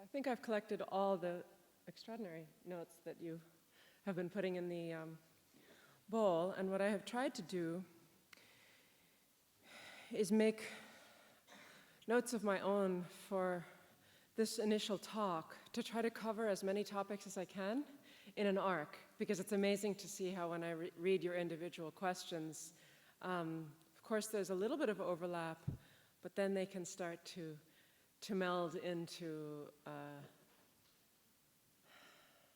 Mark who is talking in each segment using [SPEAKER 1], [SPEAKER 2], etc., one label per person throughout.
[SPEAKER 1] I think I've collected all the extraordinary notes that you have been putting in the bowl, and what I have tried to do is make notes of my own for this initial talk to try to cover as many topics as I can in an arc, because it's amazing to see how when I read your individual questions, of course there's a little bit of overlap, but then they can start to meld into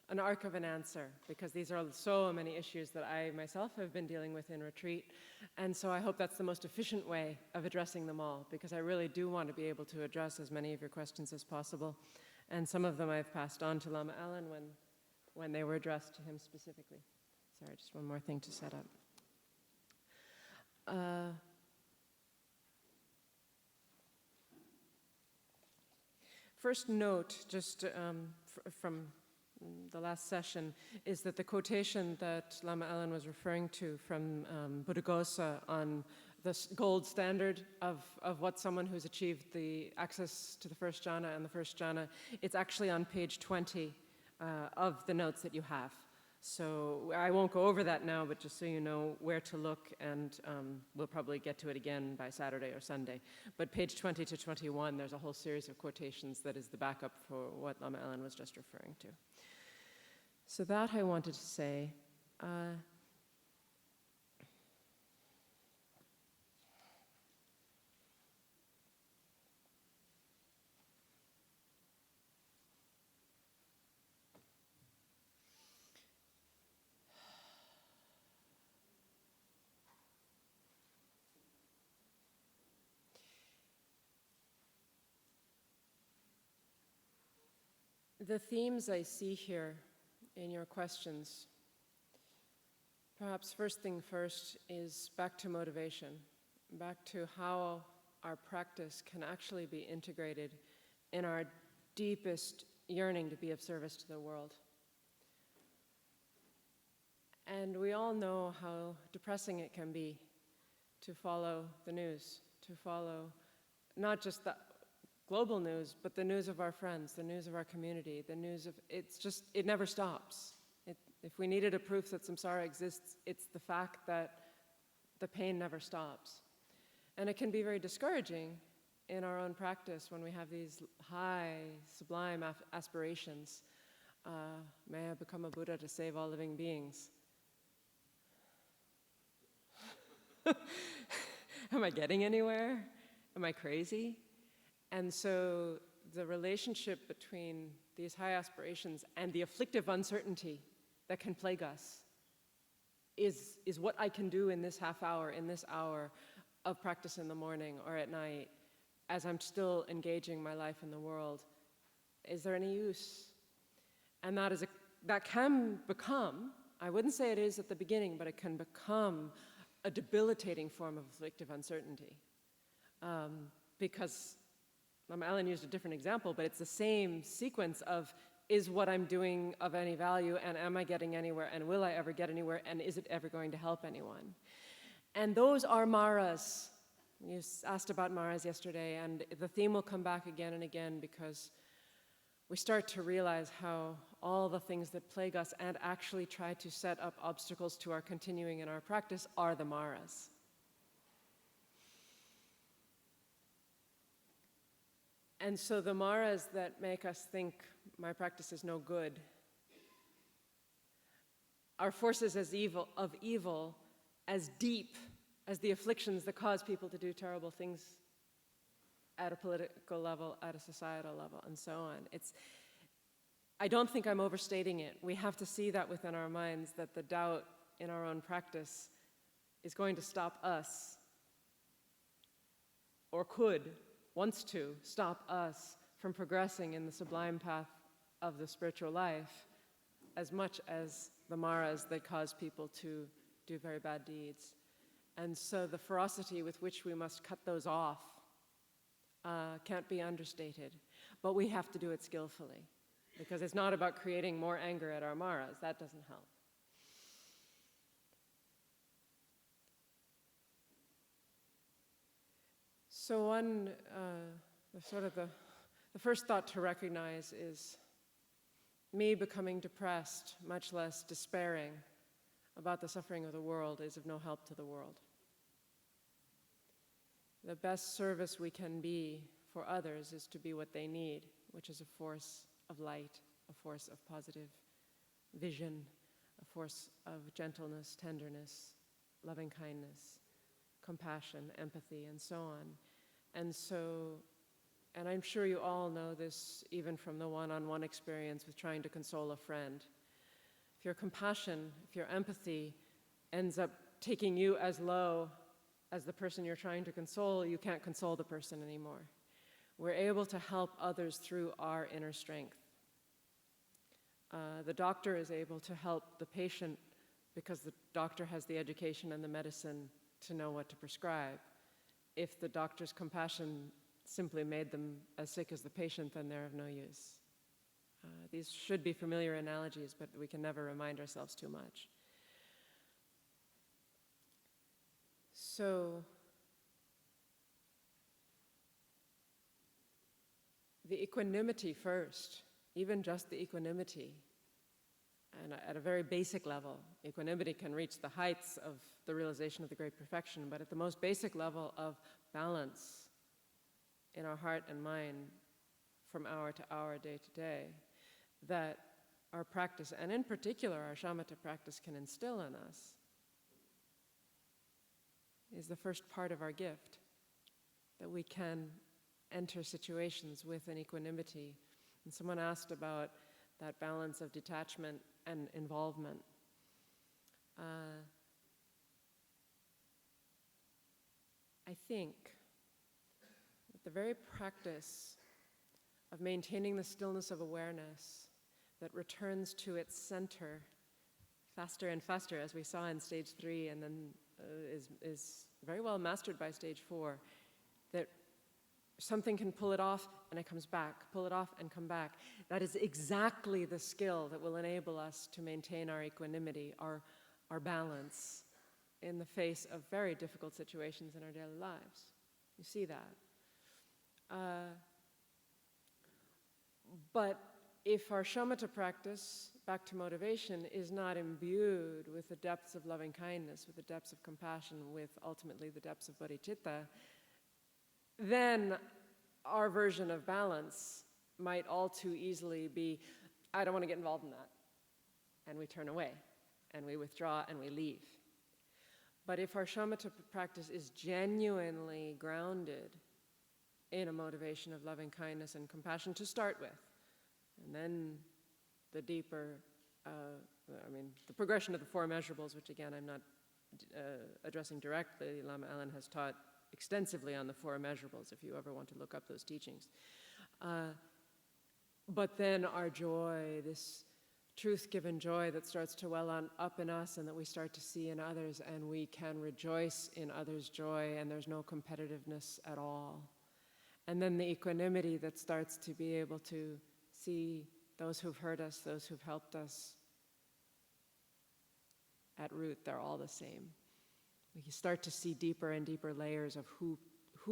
[SPEAKER 1] an arc of an answer, because these are so many issues that I myself have been dealing with in retreat. And so I hope that's the most efficient way of addressing them all, because I really do want to be able to address as many of your questions as possible. And some of them I've passed on to Lama Alan when they were addressed to him specifically. Sorry, just one more thing to set up. First note, just from the last session, is that the quotation that Lama Alan was referring to from Buddhaghosa on the gold standard of what someone who's achieved the access to the first jhana and the first jhana, it's actually on page 20 of the notes that you have. So I won't go over that now, but just so you know where to look, and we'll probably get to it again by Saturday or Sunday. But page 20 to 21, there's a whole series of quotations that is the backup for what Lama Alan was just referring to. So that I wanted to say. The themes I see here in your questions, perhaps first thing first is back to motivation, back to how our practice can actually be integrated in our deepest yearning to be of service to the world. And we all know how depressing it can be to follow the news, to follow not just the global news, but the news of our friends, the news of our community, the news of, it never stops. If we needed a proof that samsara exists, it's the fact that the pain never stops. And it can be very discouraging in our own practice when we have these high, sublime aspirations. May I become a Buddha to save all living beings. Am I getting anywhere? Am I crazy? And so the relationship between these high aspirations and the afflictive uncertainty that can plague us is what I can do in this half hour, in this hour of practice in the morning or at night, as I'm still engaging my life in the world. Is there any use? And that can become, I wouldn't say it is at the beginning, but it can become a debilitating form of afflictive uncertainty. Because Lama Alan used a different example, but it's the same sequence of, is what I'm doing of any value, and am I getting anywhere, and will I ever get anywhere, and is it ever going to help anyone? And those are maras. You asked about maras yesterday, and the theme will come back again and again, because we start to realize how all the things that plague us and actually try to set up obstacles to our continuing in our practice are the maras. And so the maras that make us think my practice is no good are forces of evil as deep as the afflictions that cause people to do terrible things at a political level, at a societal level, and so on. I don't think I'm overstating it. We have to see that within our minds, that the doubt in our own practice is going to stop us, or wants to stop us from progressing in the sublime path of the spiritual life, as much as the maras that cause people to do very bad deeds. And so the ferocity with which we must cut those off can't be understated. But we have to do it skillfully, because it's not about creating more anger at our maras. That doesn't help. So the The first thought to recognize is me becoming depressed, much less despairing about the suffering of the world, is of no help to the world. The best service we can be for others is to be what they need, which is a force of light, a force of positive vision, a force of gentleness, tenderness, loving kindness, compassion, empathy, and so on. And I'm sure you all know this even from the one-on-one experience with trying to console a friend. If your compassion, if your empathy ends up taking you as low as the person you're trying to console, you can't console the person anymore. We're able to help others through our inner strength. The doctor is able to help the patient because the doctor has the education and the medicine to know what to prescribe. If the doctor's compassion simply made them as sick as the patient, then they're of no use. These should be familiar analogies, but we can never remind ourselves too much. So, the equanimity first, even just the equanimity, and at a very basic level, equanimity can reach the heights of the realization of the great perfection, but at the most basic level of balance in our heart and mind from hour to hour, day to day, that our practice, and in particular our shamatha practice, can instill in us, is the first part of our gift, that we can enter situations with an equanimity. And someone asked about that balance of detachment and involvement. I think that the very practice of maintaining the stillness of awareness that returns to its center faster and faster, as we saw in stage 3, and then is very well mastered by stage 4, that something can pull it off and it comes back, pull it off and come back. That is exactly the skill that will enable us to maintain our equanimity, our balance in the face of very difficult situations in our daily lives. You see that. But if our shamatha practice, back to motivation, is not imbued with the depths of loving kindness, with the depths of compassion, with ultimately the depths of bodhicitta, then our version of balance might all too easily be, I don't want to get involved in that. And we turn away, and we withdraw, and we leave. But if our shamatha practice is genuinely grounded in a motivation of loving kindness and compassion to start with, and then the deeper, the progression of the 4 measurables, which again I'm not addressing directly. Lama Alan has taught extensively on the 4 measurables if you ever want to look up those teachings. But then our joy, this truth-given joy that starts to well on up in us and that we start to see in others, and we can rejoice in others' joy, and there's no competitiveness at all. And then the equanimity that starts to be able to see those who've hurt us, those who've helped us, at root, they're all the same. We start to see deeper and deeper layers of who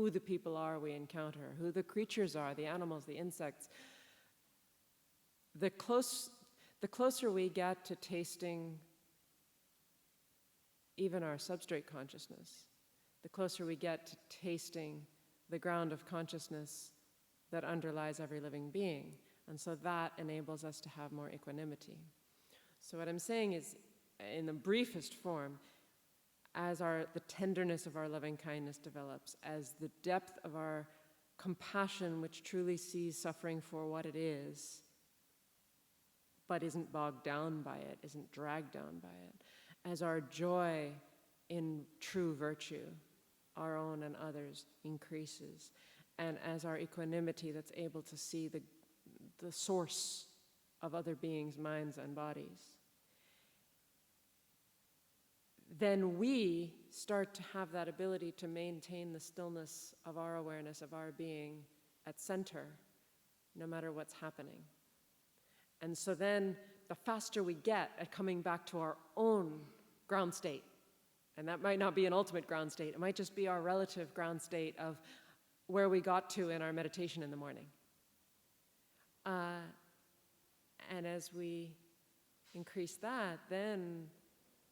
[SPEAKER 1] the people are we encounter, who the creatures are, the animals, the insects. The closer we get to tasting even our substrate consciousness, the closer we get to tasting the ground of consciousness that underlies every living being. And so that enables us to have more equanimity. So what I'm saying is, in the briefest form, as the tenderness of our loving kindness develops, as the depth of our compassion, which truly sees suffering for what it is, but isn't bogged down by it, isn't dragged down by it, as our joy in true virtue, our own and others, increases, and as our equanimity that's able to see the source of other beings' minds and bodies, then we start to have that ability to maintain the stillness of our awareness, of our being at center, no matter what's happening. And so then the faster we get at coming back to our own ground state, and that might not be an ultimate ground state, it might just be our relative ground state of where we got to in our meditation in the morning. And as we increase that, then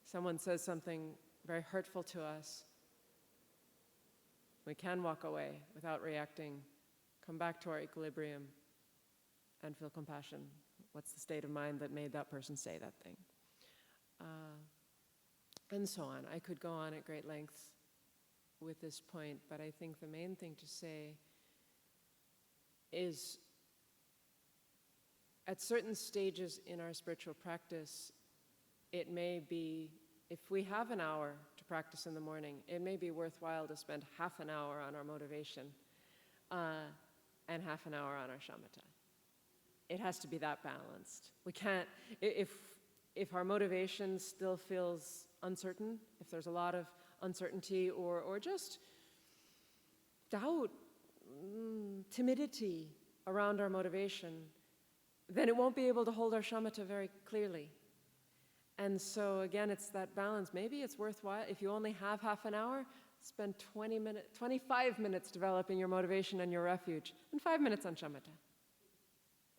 [SPEAKER 1] someone says something very hurtful to us. We can walk away without reacting, come back to our equilibrium, and feel compassion. What's the state of mind that made that person say that thing? And so on. I could go on at great length with this point, but I think the main thing to say is at certain stages in our spiritual practice, it may be, if we have an hour to practice in the morning, it may be worthwhile to spend half an hour on our motivation and half an hour on our shamatha. It has to be that balanced. We can't, if our motivation still feels uncertain, if there's a lot of uncertainty or just doubt, timidity around our motivation, then it won't be able to hold our shamatha very clearly. And so again, it's that balance. Maybe it's worthwhile, if you only have half an hour, spend 25 minutes developing your motivation and your refuge, and 5 minutes on shamatha.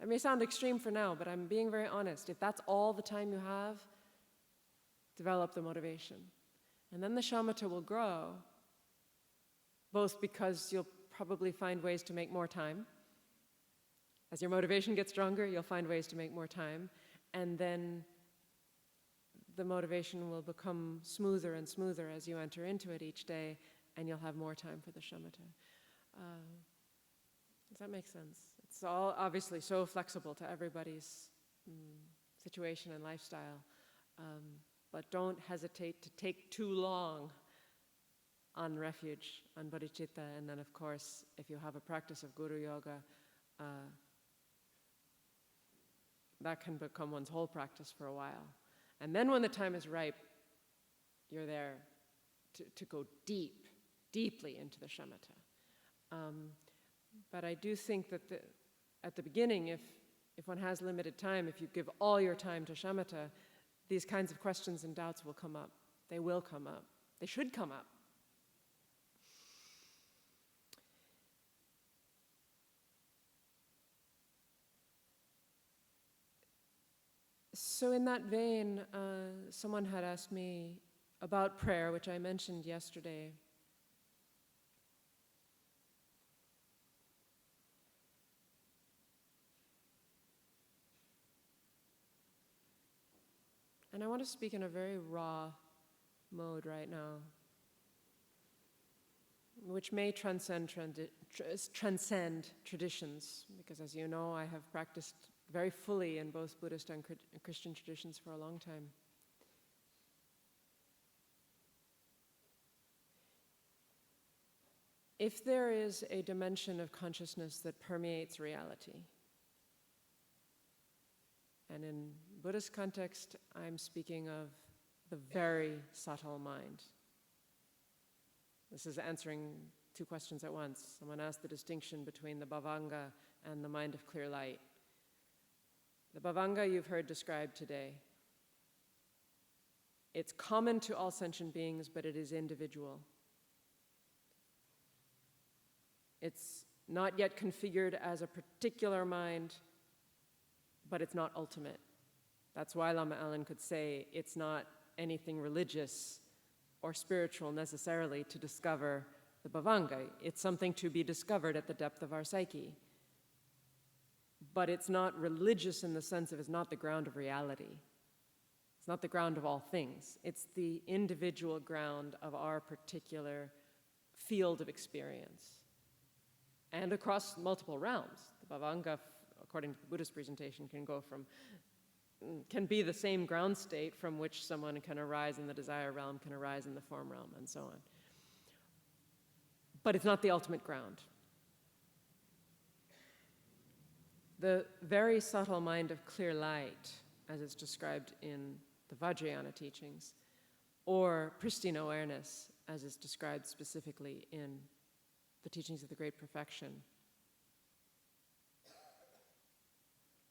[SPEAKER 1] That may sound extreme for now, but I'm being very honest. If that's all the time you have, develop the motivation. And then the shamatha will grow, both because you'll probably find ways to make more time. As your motivation gets stronger, you'll find ways to make more time. And then the motivation will become smoother and smoother as you enter into it each day, and you'll have more time for the shamatha. Does that make sense? It's all obviously so flexible to everybody's situation and lifestyle. But don't hesitate to take too long on refuge, on bodhicitta, and then of course, if you have a practice of guru yoga, that can become one's whole practice for a while. And then when the time is ripe, you're there to go deeply into the shamatha. But I do think that at the beginning, if one has limited time, if you give all your time to shamatha, these kinds of questions and doubts will come up. They will come up. They should come up. So in that vein, someone had asked me about prayer, which I mentioned yesterday. And I want to speak in a very raw mode right now, which may transcend traditions, because as you know, I have practiced very fully in both Buddhist and Christian traditions for a long time. If there is a dimension of consciousness that permeates reality, and in Buddhist context, I'm speaking of the very subtle mind. This is answering two questions at once. Someone asked the distinction between the bhavanga and the mind of clear light. The bhavanga you've heard described today. It's common to all sentient beings, but it is individual. It's not yet configured as a particular mind, but it's not ultimate. That's why Lama Alan could say it's not anything religious or spiritual necessarily to discover the bhavanga. It's something to be discovered at the depth of our psyche. But it's not religious in the sense of it's not the ground of reality. It's not the ground of all things. It's the individual ground of our particular field of experience. And across multiple realms. The bhavanga, according to the Buddhist presentation, can be the same ground state from which someone can arise in the desire realm, can arise in the form realm, and so on. But it's not the ultimate ground. The very subtle mind of clear light, as it's described in the Vajrayana teachings, or pristine awareness, as is described specifically in the teachings of the Great Perfection,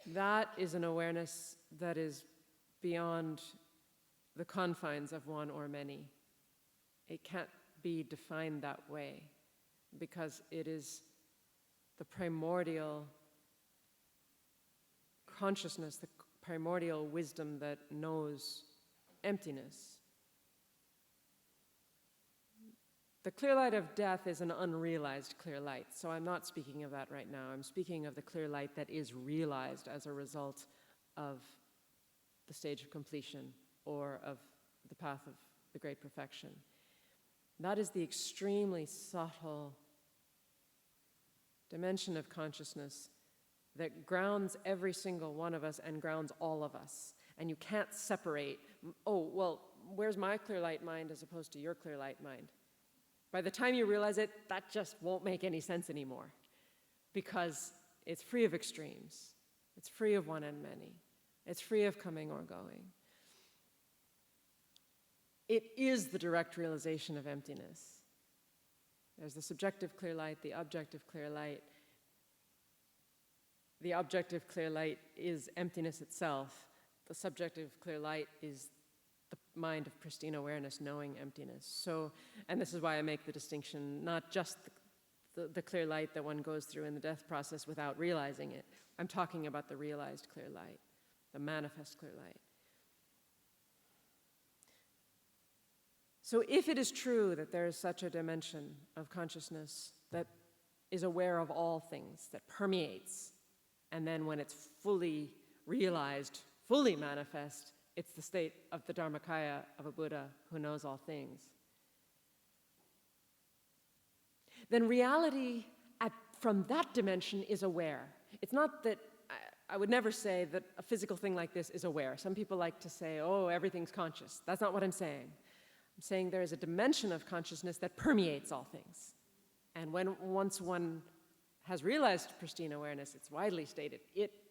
[SPEAKER 1] that is an awareness that is beyond the confines of one or many. It can't be defined that way because it is the primordial consciousness, the primordial wisdom that knows emptiness. The clear light of death is an unrealized clear light, so I'm not speaking of that right now. I'm speaking of the clear light that is realized as a result of the stage of completion or of the path of the great perfection. That is the extremely subtle dimension of consciousness that grounds every single one of us and grounds all of us. And you can't separate, oh, well, where's my clear light mind as opposed to your clear light mind? By the time you realize it, that just won't make any sense anymore, because it's free of extremes. It's free of one and many. It's free of coming or going. It is the direct realization of emptiness. There's the subjective clear light, the objective clear light. The objective clear light is emptiness itself. The subjective clear light is the mind of pristine awareness knowing emptiness. So, and this is why I make the distinction, not just the clear light that one goes through in the death process without realizing it. I'm talking about the realized clear light, the manifest clear light. So if it is true that there is such a dimension of consciousness that is aware of all things, that permeates, and then when it's fully realized, fully manifest, it's the state of the Dharmakaya of a Buddha who knows all things, then reality from that dimension is aware. It's not that, I would never say that a physical thing like this is aware. Some people like to say, oh, everything's conscious. That's not what I'm saying. I'm saying there is a dimension of consciousness that permeates all things. And once one has realized pristine awareness, it's widely stated,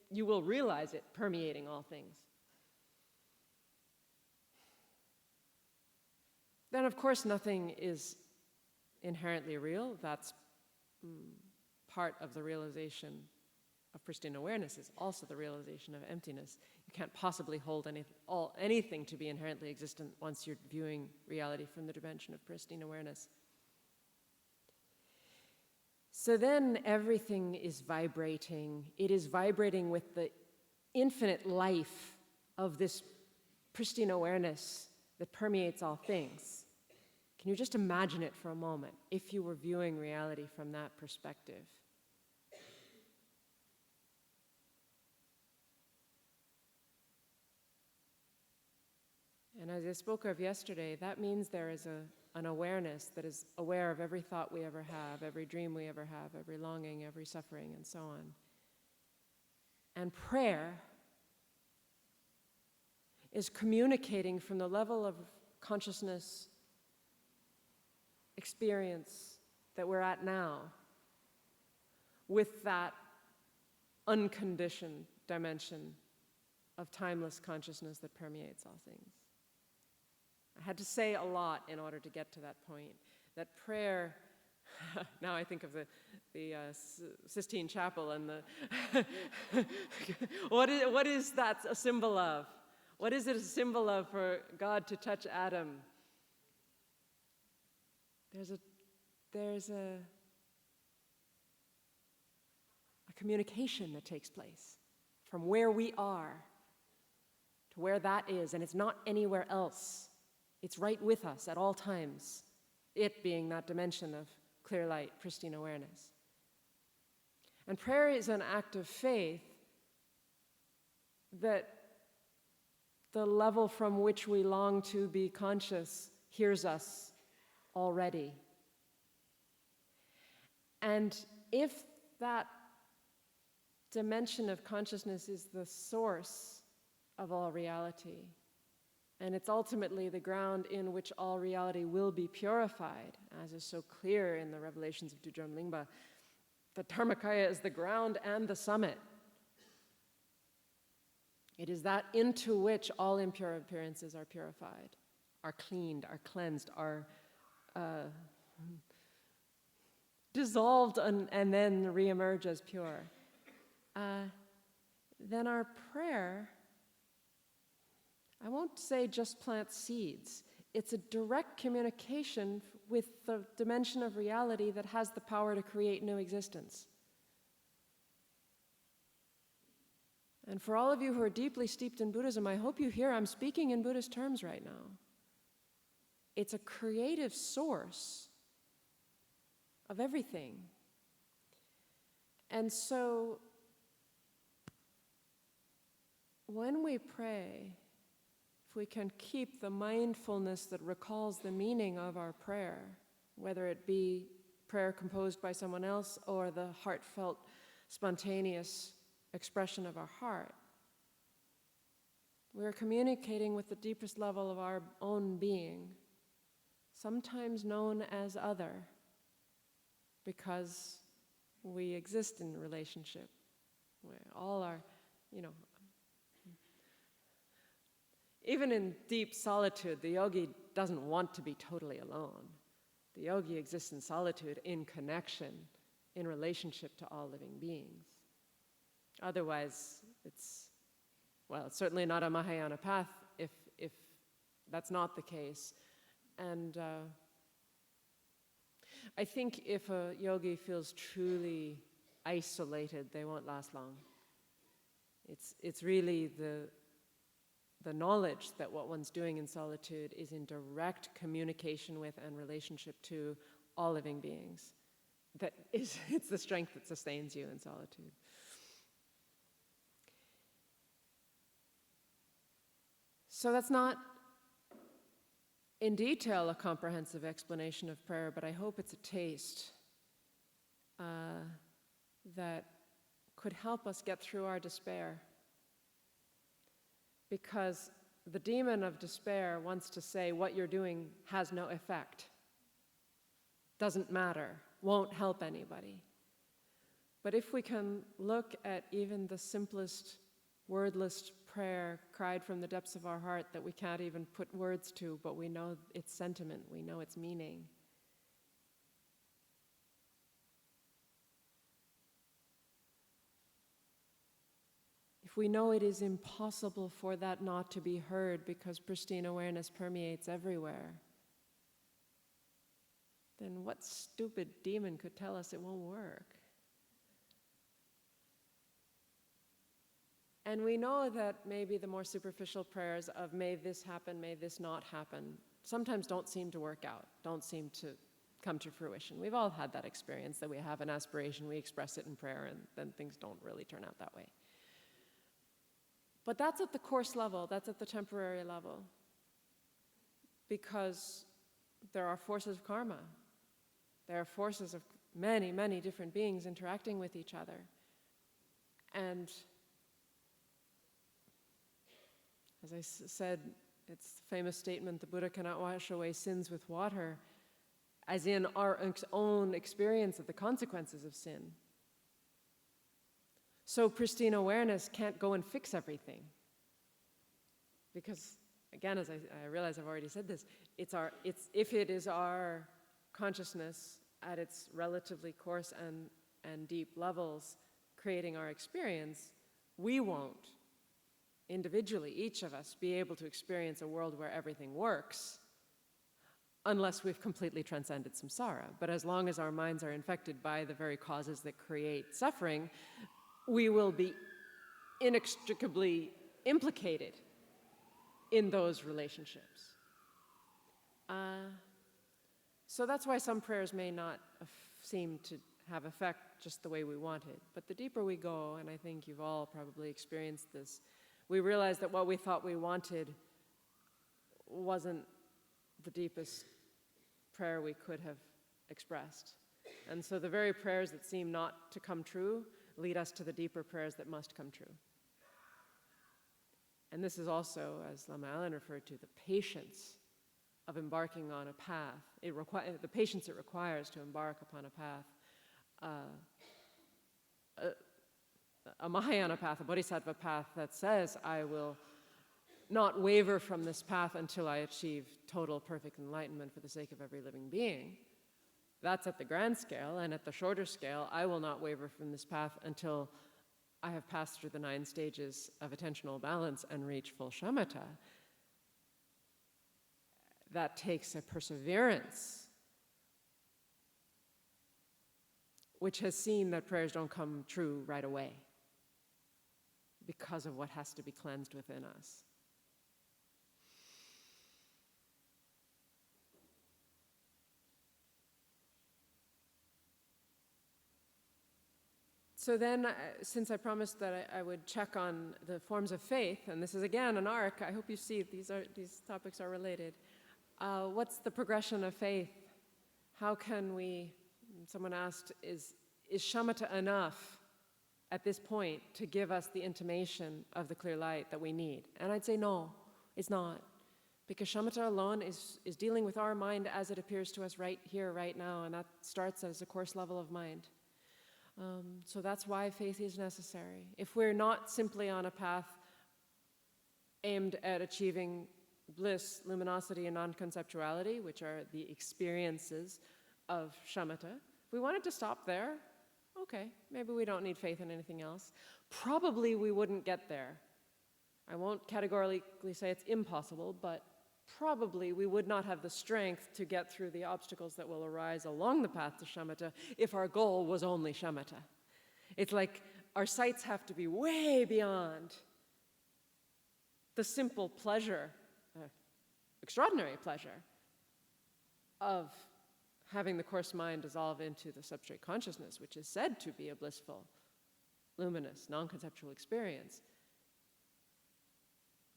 [SPEAKER 1] you will realize it permeating all things. Then, of course, nothing is inherently real. That's part of the realization of pristine awareness, is also the realization of emptiness. You can't possibly hold anything to be inherently existent once you're viewing reality from the dimension of pristine awareness. So then everything is vibrating. It is vibrating with the infinite life of this pristine awareness that permeates all things. Can you just imagine it for a moment, if you were viewing reality from that perspective? And as I spoke of yesterday, that means there is an awareness that is aware of every thought we ever have, every dream we ever have, every longing, every suffering, and so on. And prayer is communicating from the level of consciousness experience that we're at now with that unconditioned dimension of timeless consciousness that permeates all things. I had to say a lot in order to get to that point, that prayer, now I think of the Sistine Chapel and the, what is that a symbol of? What is it a symbol of for God to touch Adam? There's a communication that takes place from where we are to where that is, and it's not anywhere else. It's right with us at all times, it being that dimension of clear light, pristine awareness. And prayer is an act of faith that the level from which we long to be conscious hears us already. And if that dimension of consciousness is the source of all reality, and it's ultimately the ground in which all reality will be purified, as is so clear in the revelations of Lerab Lingpa, the Dharmakaya is the ground and the summit. It is that into which all impure appearances are purified, are cleaned, are cleansed, are dissolved and then reemerge as pure. Then our prayer, I won't say just plants seeds. It's a direct communication with the dimension of reality that has the power to create new existence. And for all of you who are deeply steeped in Buddhism, I hope you hear I'm speaking in Buddhist terms right now. It's a creative source of everything. And so, when we pray, if we can keep the mindfulness that recalls the meaning of our prayer, whether it be prayer composed by someone else or the heartfelt, spontaneous expression of our heart, we are communicating with the deepest level of our own being, sometimes known as other, because we exist in relationship. We all are, even in deep solitude, the yogi doesn't want to be totally alone. The yogi exists in solitude, in connection, in relationship to all living beings. Otherwise, it's certainly not a Mahayana path if that's not the case. And I think if a yogi feels truly isolated, they won't last long. It's really the knowledge that what one's doing in solitude is in direct communication with and relationship to all living beings. It's the strength that sustains you in solitude. So that's not in detail a comprehensive explanation of prayer, but I hope it's a taste that could help us get through our despair. Because the demon of despair wants to say what you're doing has no effect, doesn't matter, won't help anybody. But if we can look at even the simplest wordless prayer cried from the depths of our heart that we can't even put words to, but we know its sentiment, we know its meaning. If we know it is impossible for that not to be heard because pristine awareness permeates everywhere, then what stupid demon could tell us it won't work? And we know that maybe the more superficial prayers of may this happen, may this not happen, sometimes don't seem to work out, don't seem to come to fruition. We've all had that experience, that we have an aspiration, we express it in prayer, and then things don't really turn out that way. But that's at the course level, that's at the temporary level, because there are forces of karma. There are forces of many, many different beings interacting with each other. And as I said, it's the famous statement, the Buddha cannot wash away sins with water, as in our own experience of the consequences of sin. So pristine awareness can't go and fix everything. Because, again, as I realize I've already said this, if it is our consciousness at its relatively coarse and deep levels creating our experience, we won't individually, each of us, be able to experience a world where everything works unless we've completely transcended samsara. But as long as our minds are infected by the very causes that create suffering, we will be inextricably implicated in those relationships. So that's why some prayers may not seem to have effect just the way we wanted. But the deeper we go, and I think you've all probably experienced this, we realize that what we thought we wanted wasn't the deepest prayer we could have expressed. And so the very prayers that seem not to come true lead us to the deeper prayers that must come true. And this is also, as Lama Alan referred to, the patience of embarking on a path. The patience it requires to embark upon a path, a Mahayana path, a Bodhisattva path that says, I will not waver from this path until I achieve total perfect enlightenment for the sake of every living being. That's at the grand scale, and at the shorter scale, I will not waver from this path until I have passed through the 9 stages of attentional balance and reach full shamatha. That takes a perseverance, which has seen that prayers don't come true right away. because of what has to be cleansed within us. So then, since I promised that I would check on the forms of faith, and this is again an arc, I hope you see these topics are related. What's the progression of faith? How can we, someone asked, is shamatha enough at this point to give us the intimation of the clear light that we need? And I'd say no, it's not. Because shamatha alone is dealing with our mind as it appears to us right here, right now, and that starts as a coarse level of mind. So that's why faith is necessary. If we're not simply on a path aimed at achieving bliss, luminosity, and non-conceptuality, which are the experiences of shamatha, if we wanted to stop there, okay, maybe we don't need faith in anything else. Probably we wouldn't get there. I won't categorically say it's impossible, but probably we would not have the strength to get through the obstacles that will arise along the path to shamatha if our goal was only shamatha. It's like our sights have to be way beyond the simple pleasure, extraordinary pleasure, of having the coarse mind dissolve into the substrate consciousness, which is said to be a blissful, luminous, non-conceptual experience.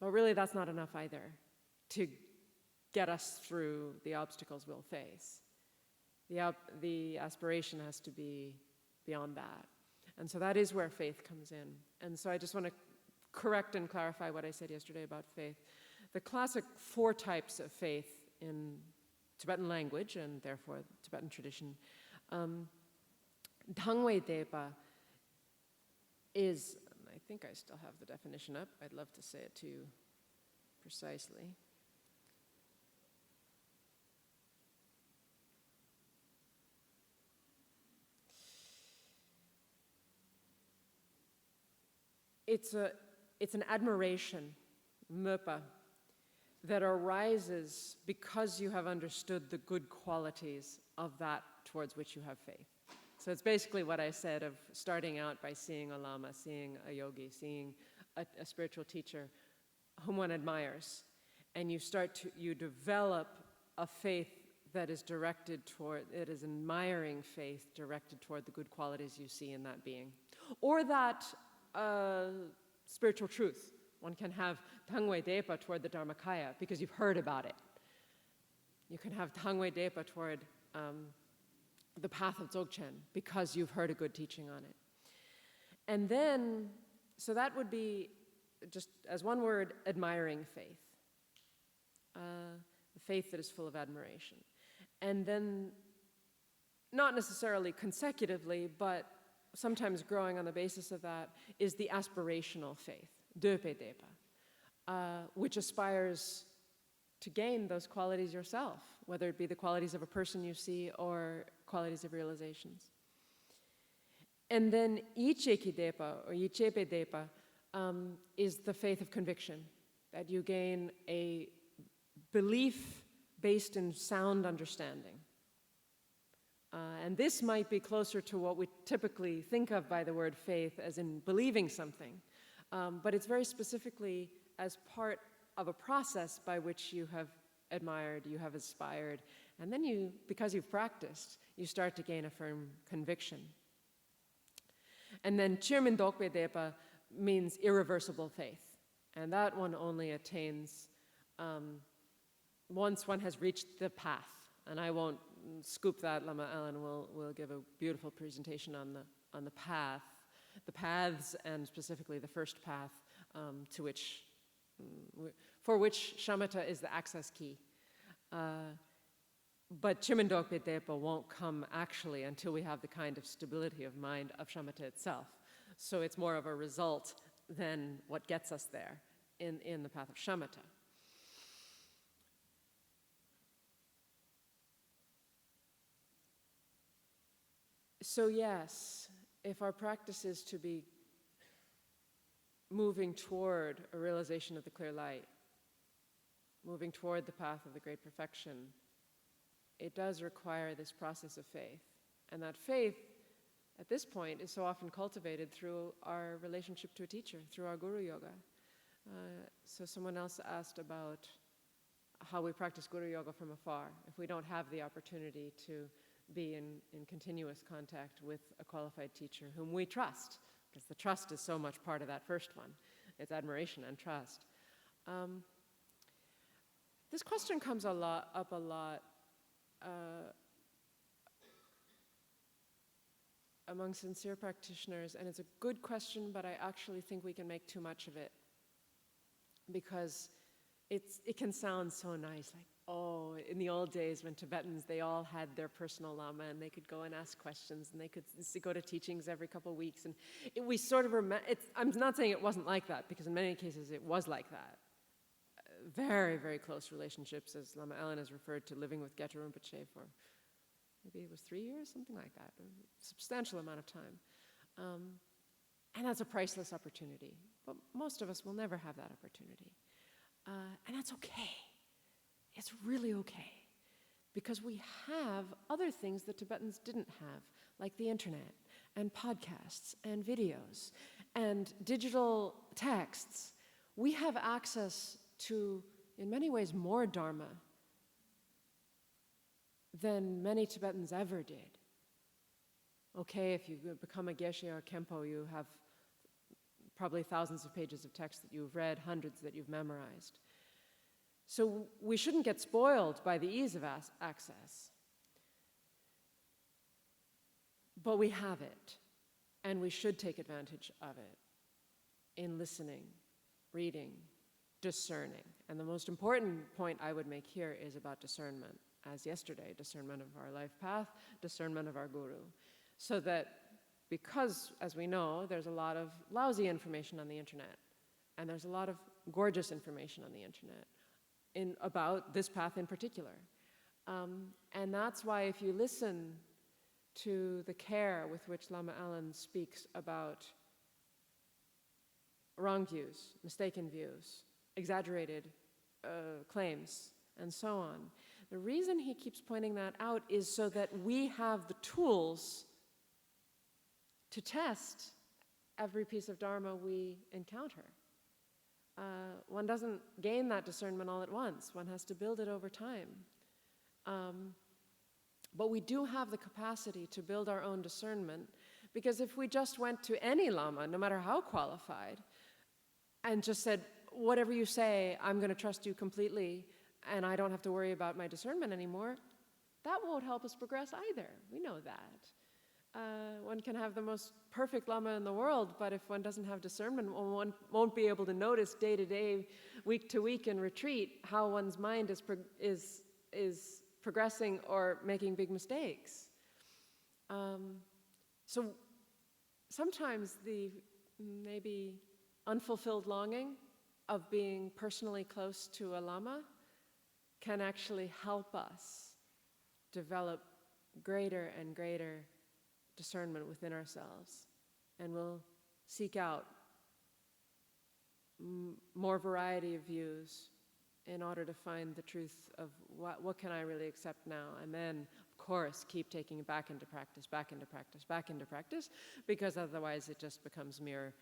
[SPEAKER 1] But really that's not enough either to get us through the obstacles we'll face. The aspiration has to be beyond that. And so that is where faith comes in. And so I just want to correct and clarify what I said yesterday about faith. The classic 4 types of faith in Tibetan language, and therefore Tibetan tradition, Dangwe Depa is, I think I still have the definition up, I'd love to say it to you precisely. It's an admiration, mepa, that arises because you have understood the good qualities of that towards which you have faith. So it's basically what I said of starting out by seeing a lama, seeing a yogi, seeing a spiritual teacher whom one admires, and you develop a faith that is directed toward, it is admiring faith directed toward the good qualities you see in that being. Or that spiritual truth. One can have Tangwe Depa toward the Dharmakaya because you've heard about it. You can have Tangwe Depa toward the path of Dzogchen because you've heard a good teaching on it. And then, so that would be, just as one word, admiring faith. The faith that is full of admiration. And then, not necessarily consecutively, but sometimes growing on the basis of that, is the aspirational faith, Döpe Depa, which aspires to gain those qualities yourself, whether it be the qualities of a person you see or qualities of realizations. And then Icheki Depa, or Ichepe Depa, is the faith of conviction, that you gain a belief based in sound understanding. And this might be closer to what we typically think of by the word faith, as in believing something. But it's very specifically as part of a process by which you have admired, you have aspired, and then you, because you've practiced, you start to gain a firm conviction. And then Chirmin Dokpe Depa means irreversible faith. And that one only attains once one has reached the path. And I won't scoop that. Lama Alan will give a beautiful presentation on the path, the paths, and specifically the first path for which shamatha is the access key. But Chirmin Dokpe Depa won't come actually until we have the kind of stability of mind of shamatha itself. So it's more of a result than what gets us there in the path of shamatha. So yes, if our practice is to be moving toward a realization of the clear light, moving toward the path of the great perfection, it does require this process of faith. And that faith at this point is so often cultivated through our relationship to a teacher, through our Guru Yoga. So someone else asked about how we practice Guru Yoga from afar, if we don't have the opportunity to be in continuous contact with a qualified teacher whom we trust, because the trust is so much part of that first one. It's admiration and trust. This question comes up a lot among sincere practitioners, and it's a good question, but I actually think we can make too much of it, because it can sound so nice, like, oh, in the old days when Tibetans, they all had their personal Lama, and they could go and ask questions, and they could go to teachings every couple of weeks, and we sort of I'm not saying it wasn't like that, because in many cases it was like that. Very, very close relationships, as Lama Alan has referred to, living with Geshe Rinpoche for maybe it was 3 years, something like that, a substantial amount of time. And that's a priceless opportunity, but most of us will never have that opportunity. And that's okay. It's really okay, because we have other things that Tibetans didn't have, like the internet and podcasts and videos and digital texts. We have access to, in many ways, more Dharma than many Tibetans ever did. Okay, if you become a Geshe or a Khenpo, you have probably thousands of pages of text that you've read, hundreds that you've memorized. So we shouldn't get spoiled by the ease of access. But we have it, and we should take advantage of it in listening, reading, discerning. And the most important point I would make here is about discernment, as yesterday, discernment of our life path, discernment of our Guru. So that, because, as we know, there's a lot of lousy information on the internet, and there's a lot of gorgeous information on the internet about this path in particular. And that's why if you listen to the care with which Lama Alan speaks about wrong views, mistaken views, exaggerated claims, and so on, the reason he keeps pointing that out is so that we have the tools to test every piece of Dharma we encounter. One doesn't gain that discernment all at once. One has to build it over time. But we do have the capacity to build our own discernment, because if we just went to any Lama, no matter how qualified, and just said, whatever you say, I'm going to trust you completely, and I don't have to worry about my discernment anymore, that won't help us progress either. We know that. One can have the most perfect Lama in the world, but if one doesn't have discernment, one won't be able to notice day to day, week to week in retreat, how one's mind is progressing or making big mistakes. So sometimes the maybe unfulfilled longing of being personally close to a Lama can actually help us develop greater and greater discernment within ourselves, and we'll seek out more variety of views in order to find the truth of what can I really accept now, and then, of course, keep taking it back into practice, back into practice, back into practice, because otherwise it just becomes mere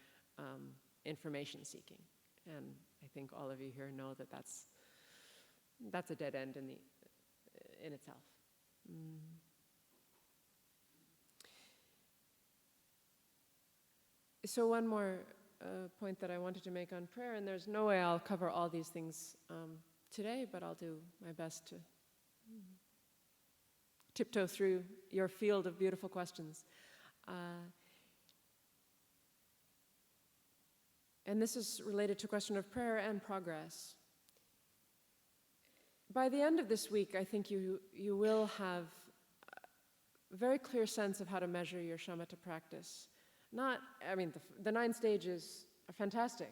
[SPEAKER 1] information seeking. And I think all of you here know that that's a dead end in itself. So one more point that I wanted to make on prayer, and there's no way I'll cover all these things today, but I'll do my best to tiptoe through your field of beautiful questions. And this is related to a question of prayer and progress. By the end of this week, I think you will have a very clear sense of how to measure your shamatha practice. The 9 stages are fantastic.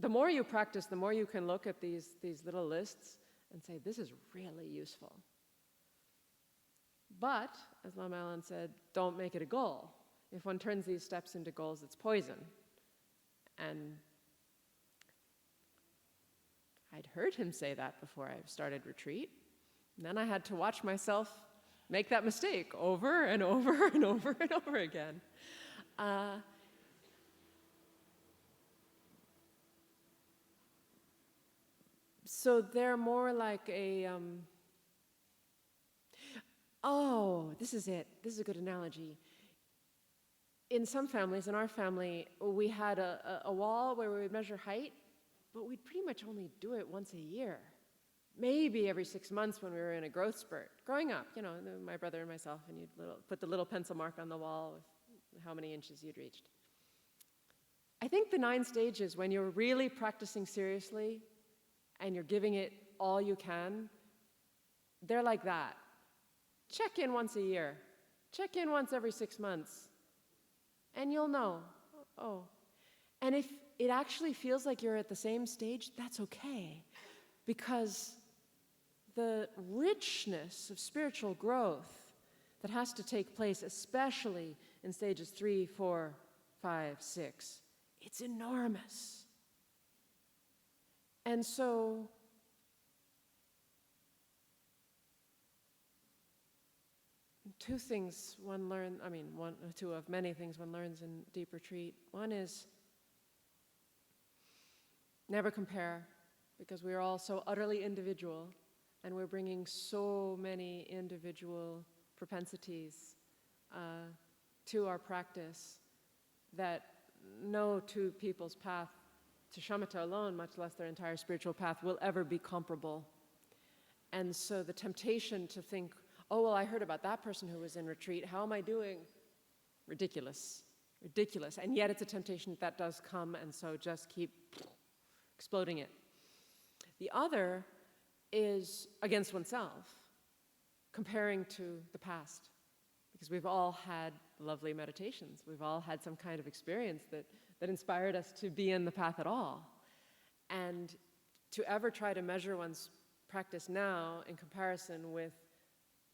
[SPEAKER 1] The more you practice, the more you can look at these little lists and say, this is really useful. But, as Lama Alan said, don't make it a goal. If one turns these steps into goals, it's poison. And I'd heard him say that before I started retreat. And then I had to watch myself make that mistake over and over and over and over again. So they're more like a, this is it. This is a good analogy. In some families, in our family, we had a wall where we would measure height, but we'd pretty much only do it once a year. Maybe every 6 months when we were in a growth spurt. Growing up, my brother and myself, and you'd put the little pencil mark on the wall with how many inches you'd reached. I think the 9 stages, when you're really practicing seriously and you're giving it all you can, they're like that. Check in once a year. Check in once every 6 months. And you'll know, And if it actually feels like you're at the same stage, that's okay. Because the richness of spiritual growth that has to take place, especially in stages 3, 4, 5, 6, it's enormous. And so, two things one learns, one or two of many things one learns in deep retreat. One is never compare, because we are all so utterly individual, and we're bringing so many individual propensities to our practice that no two people's path to Shamatha alone, much less their entire spiritual path, will ever be comparable. And so the temptation to think, I heard about that person who was in retreat, how am I doing? Ridiculous. And yet it's a temptation that does come, and so just keep exploding it. The other is against oneself, comparing to the past. Because we've all had lovely meditations. We've all had some kind of experience that inspired us to be in the path at all. And to ever try to measure one's practice now in comparison with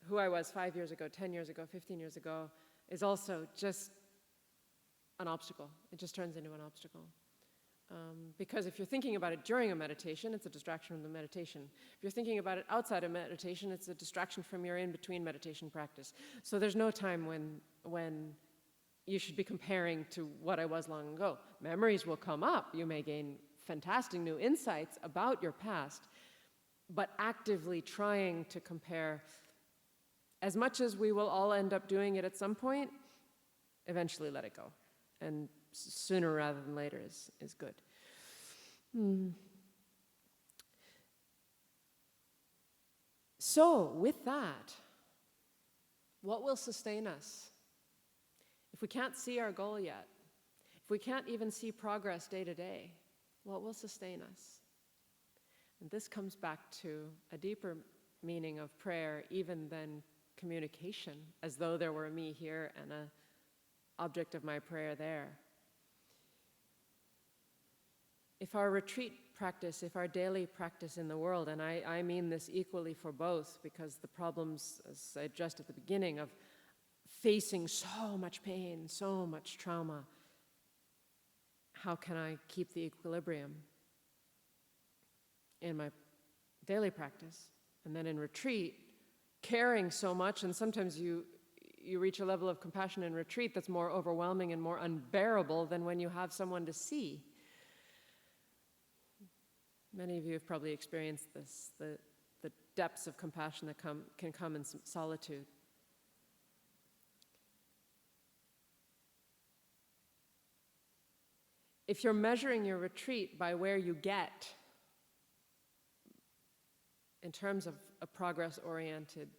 [SPEAKER 1] who I was 5 years ago, 10 years ago, 15 years ago, is also just an obstacle. It just turns into an obstacle. Because if you're thinking about it during a meditation, it's a distraction from the meditation. If you're thinking about it outside of meditation, it's a distraction from your in-between meditation practice. So there's no time when you should be comparing to what I was long ago. Memories will come up. You may gain fantastic new insights about your past, but actively trying to compare, as much as we will all end up doing it at some point, eventually let it go. And sooner rather than later is good. So, with that, what will sustain us? If we can't see our goal yet, if we can't even see progress day to day, what will sustain us? And this comes back to a deeper meaning of prayer, even than communication, as though there were a me here and an object of my prayer there. If our retreat practice, if our daily practice in the world, and I mean this equally for both, because the problems, as I addressed at the beginning, of facing so much pain, so much trauma, how can I keep the equilibrium in my daily practice? And then in retreat, caring so much, and sometimes you reach a level of compassion in retreat that's more overwhelming and more unbearable than when you have someone to see. Many of you have probably experienced this, the depths of compassion that can come in solitude. If you're measuring your retreat by where you get, in terms of a progress-oriented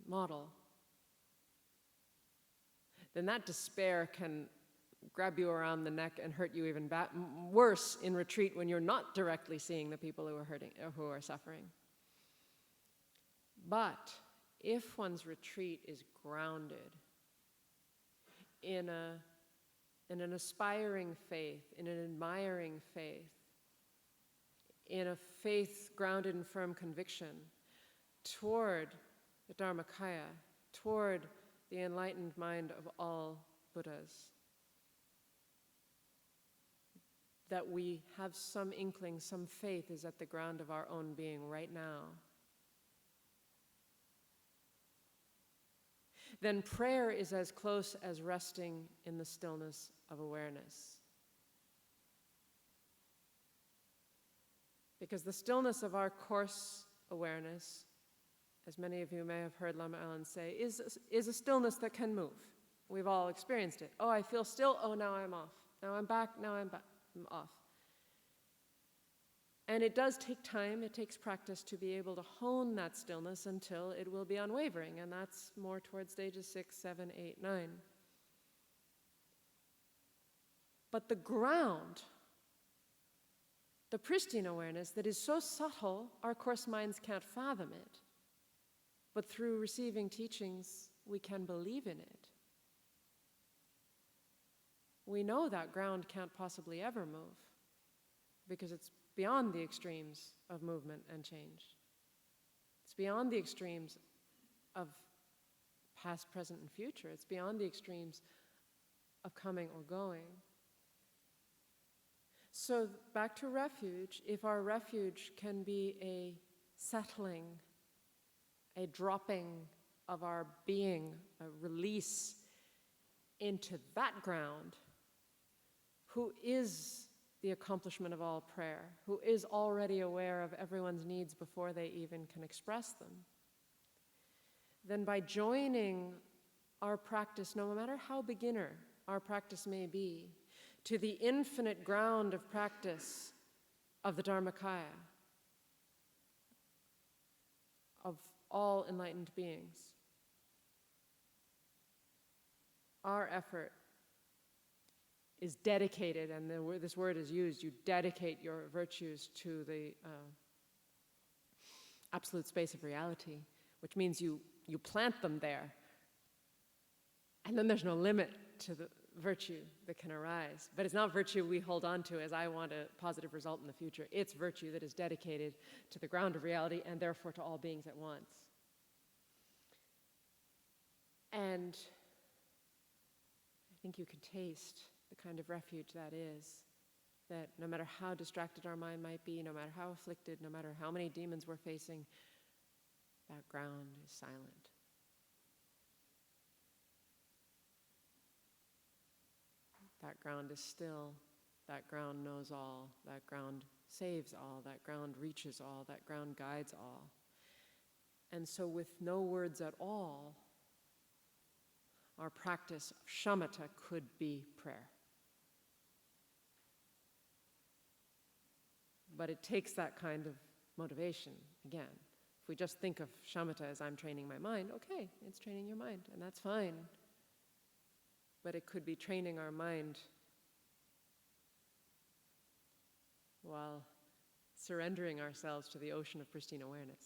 [SPEAKER 1] model, then that despair can grab you around the neck and hurt you even worse in retreat when you're not directly seeing the people who are hurting or who are suffering. But if one's retreat is grounded in an aspiring faith, in an admiring faith, in a faith grounded in firm conviction toward the Dharmakaya, toward the enlightened mind of all Buddhas, that we have some inkling, some faith is at the ground of our own being right now. then prayer is as close as resting in the stillness of awareness. Because the stillness of our coarse awareness, as many of you may have heard Lama Alan say, is a stillness that can move. We've all experienced it. Oh, I feel still. Oh, now I'm off. Now I'm back. Now I'm off. And it does take time. It takes practice to be able to hone that stillness until it will be unwavering. And that's more towards stages 6, 7, 8, 9. But the ground, the pristine awareness that is so subtle, our coarse minds can't fathom it. But through receiving teachings, we can believe in it. We know that ground can't possibly ever move because it's beyond the extremes of movement and change. It's beyond the extremes of past, present, and future. It's beyond the extremes of coming or going. So back to refuge, if our refuge can be a settling, a dropping of our being, a release into that ground, who is the accomplishment of all prayer, who is already aware of everyone's needs before they even can express them, then by joining our practice, no matter how beginner our practice may be, to the infinite ground of practice of the Dharmakaya, of all enlightened beings, our effort is dedicated, and this word is used, you dedicate your virtues to the absolute space of reality, which means you plant them there. And then there's no limit to the virtue that can arise. But it's not virtue we hold on to as I want a positive result in the future. It's virtue that is dedicated to the ground of reality and therefore to all beings at once. And I think you can taste the kind of refuge that is, that no matter how distracted our mind might be, no matter how afflicted, no matter how many demons we're facing, that ground is silent. That ground is still, that ground knows all, that ground saves all, that ground reaches all, that ground guides all. And so with no words at all, our practice of shamatha could be prayer. But it takes that kind of motivation, again. If we just think of shamatha as I'm training my mind, okay, it's training your mind, and that's fine. But it could be training our mind while surrendering ourselves to the ocean of pristine awareness.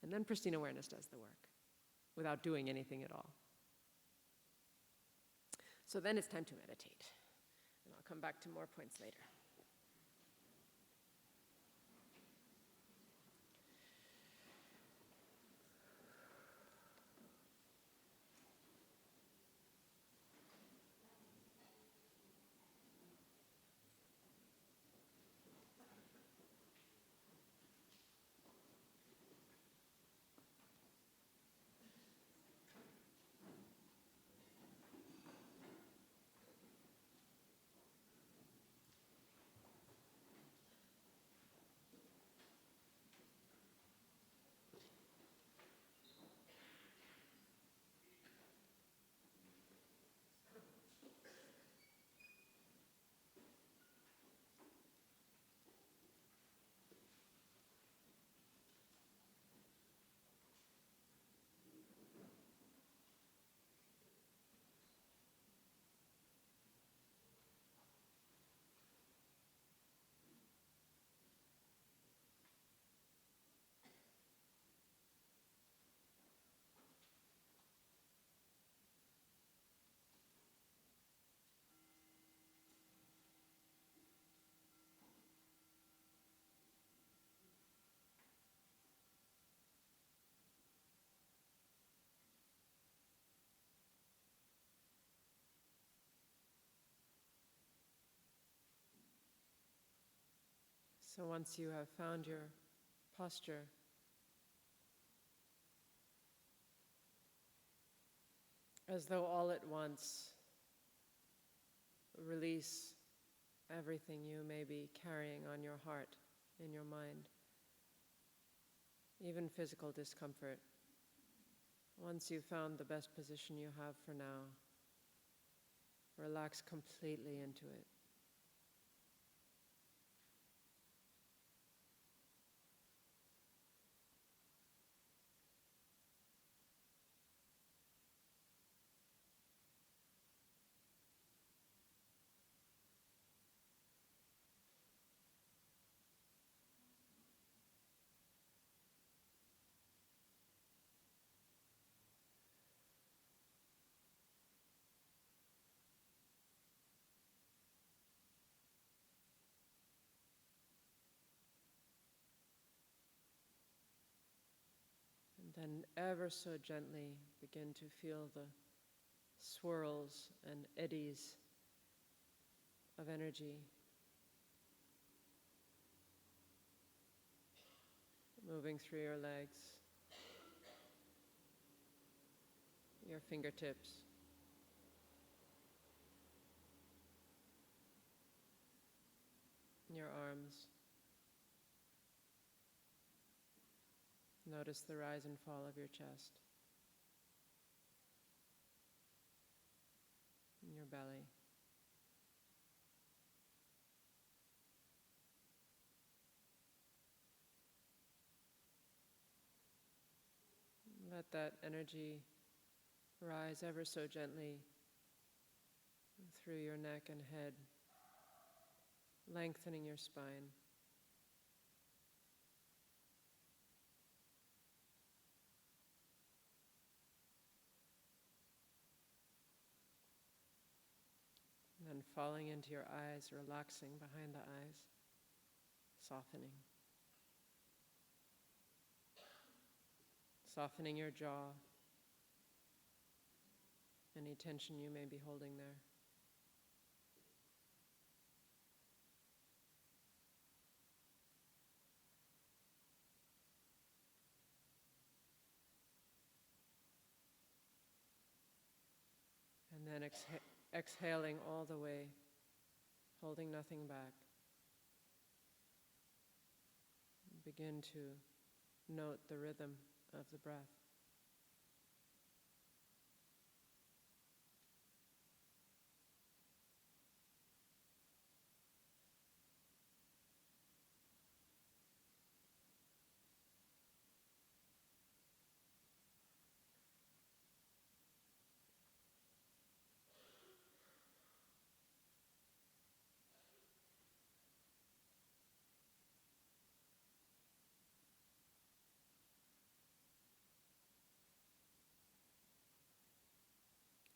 [SPEAKER 1] And then pristine awareness does the work without doing anything at all. So then it's time to meditate. And I'll come back to more points later. So once you have found your posture, as though all at once release everything you may be carrying on your heart, in your mind, even physical discomfort. Once you've found the best position you have for now, relax completely into it. Then ever so gently begin to feel the swirls and eddies of energy moving through your legs, your fingertips, your arms. Notice the rise and fall of your chest, and your belly. Let that energy rise ever so gently through your neck and head, lengthening your spine. And then falling into your eyes, relaxing behind the eyes, softening. Softening your jaw, any tension you may be holding there. And then exhaling all the way, holding nothing back. Begin to note the rhythm of the breath.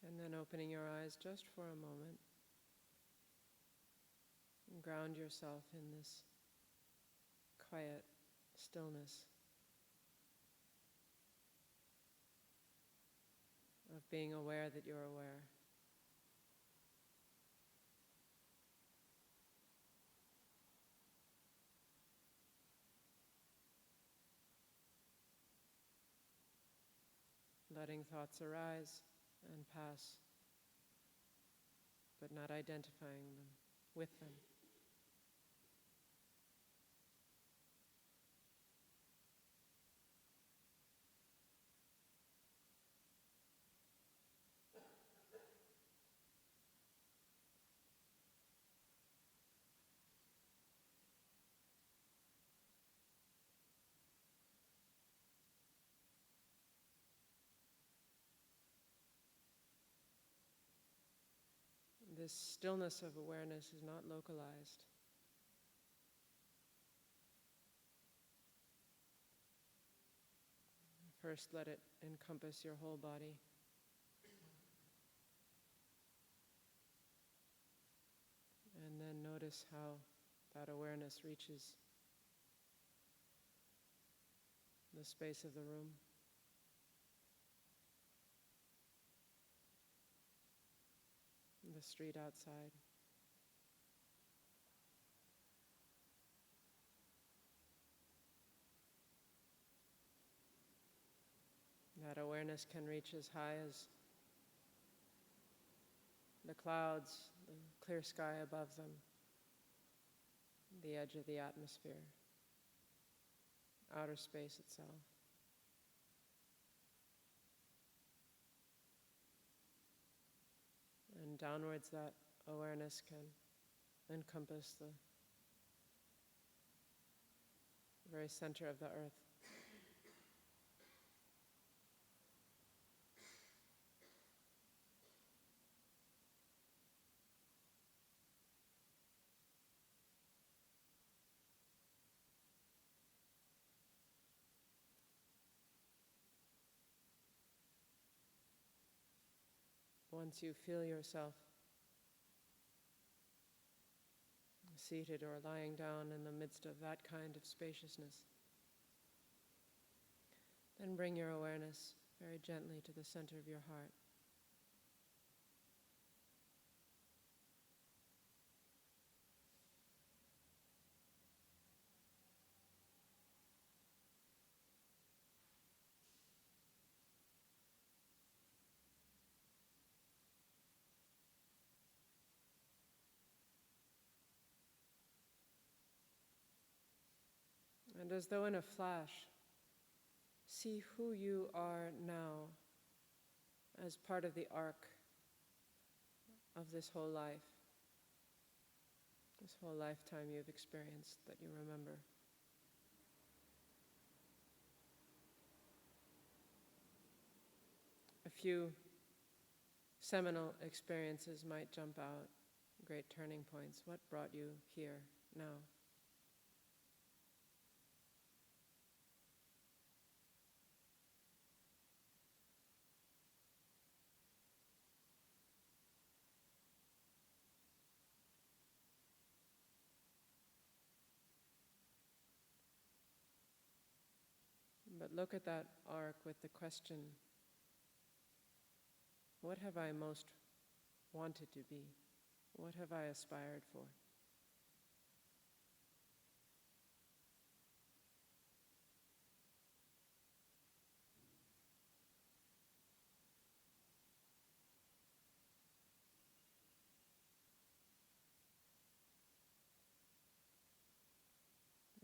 [SPEAKER 1] And then opening your eyes just for a moment. And ground yourself in this quiet stillness of being aware that you're aware. Letting thoughts arise and pass, but not identifying them with them. This stillness of awareness is not localized. First, let it encompass your whole body. And then notice how that awareness reaches the space of the room. The street outside. That awareness can reach as high as the clouds, the clear sky above them, the edge of the atmosphere, outer space itself. And downwards that awareness can encompass the very center of the earth. Once you feel yourself seated or lying down in the midst of that kind of spaciousness, then bring your awareness very gently to the center of your heart. And as though in a flash, see who you are now as part of the arc of this whole life, this whole lifetime you've experienced that you remember. A few seminal experiences might jump out, great turning points. What brought you here now? But look at that arc with the question, what have I most wanted to be? What have I aspired for?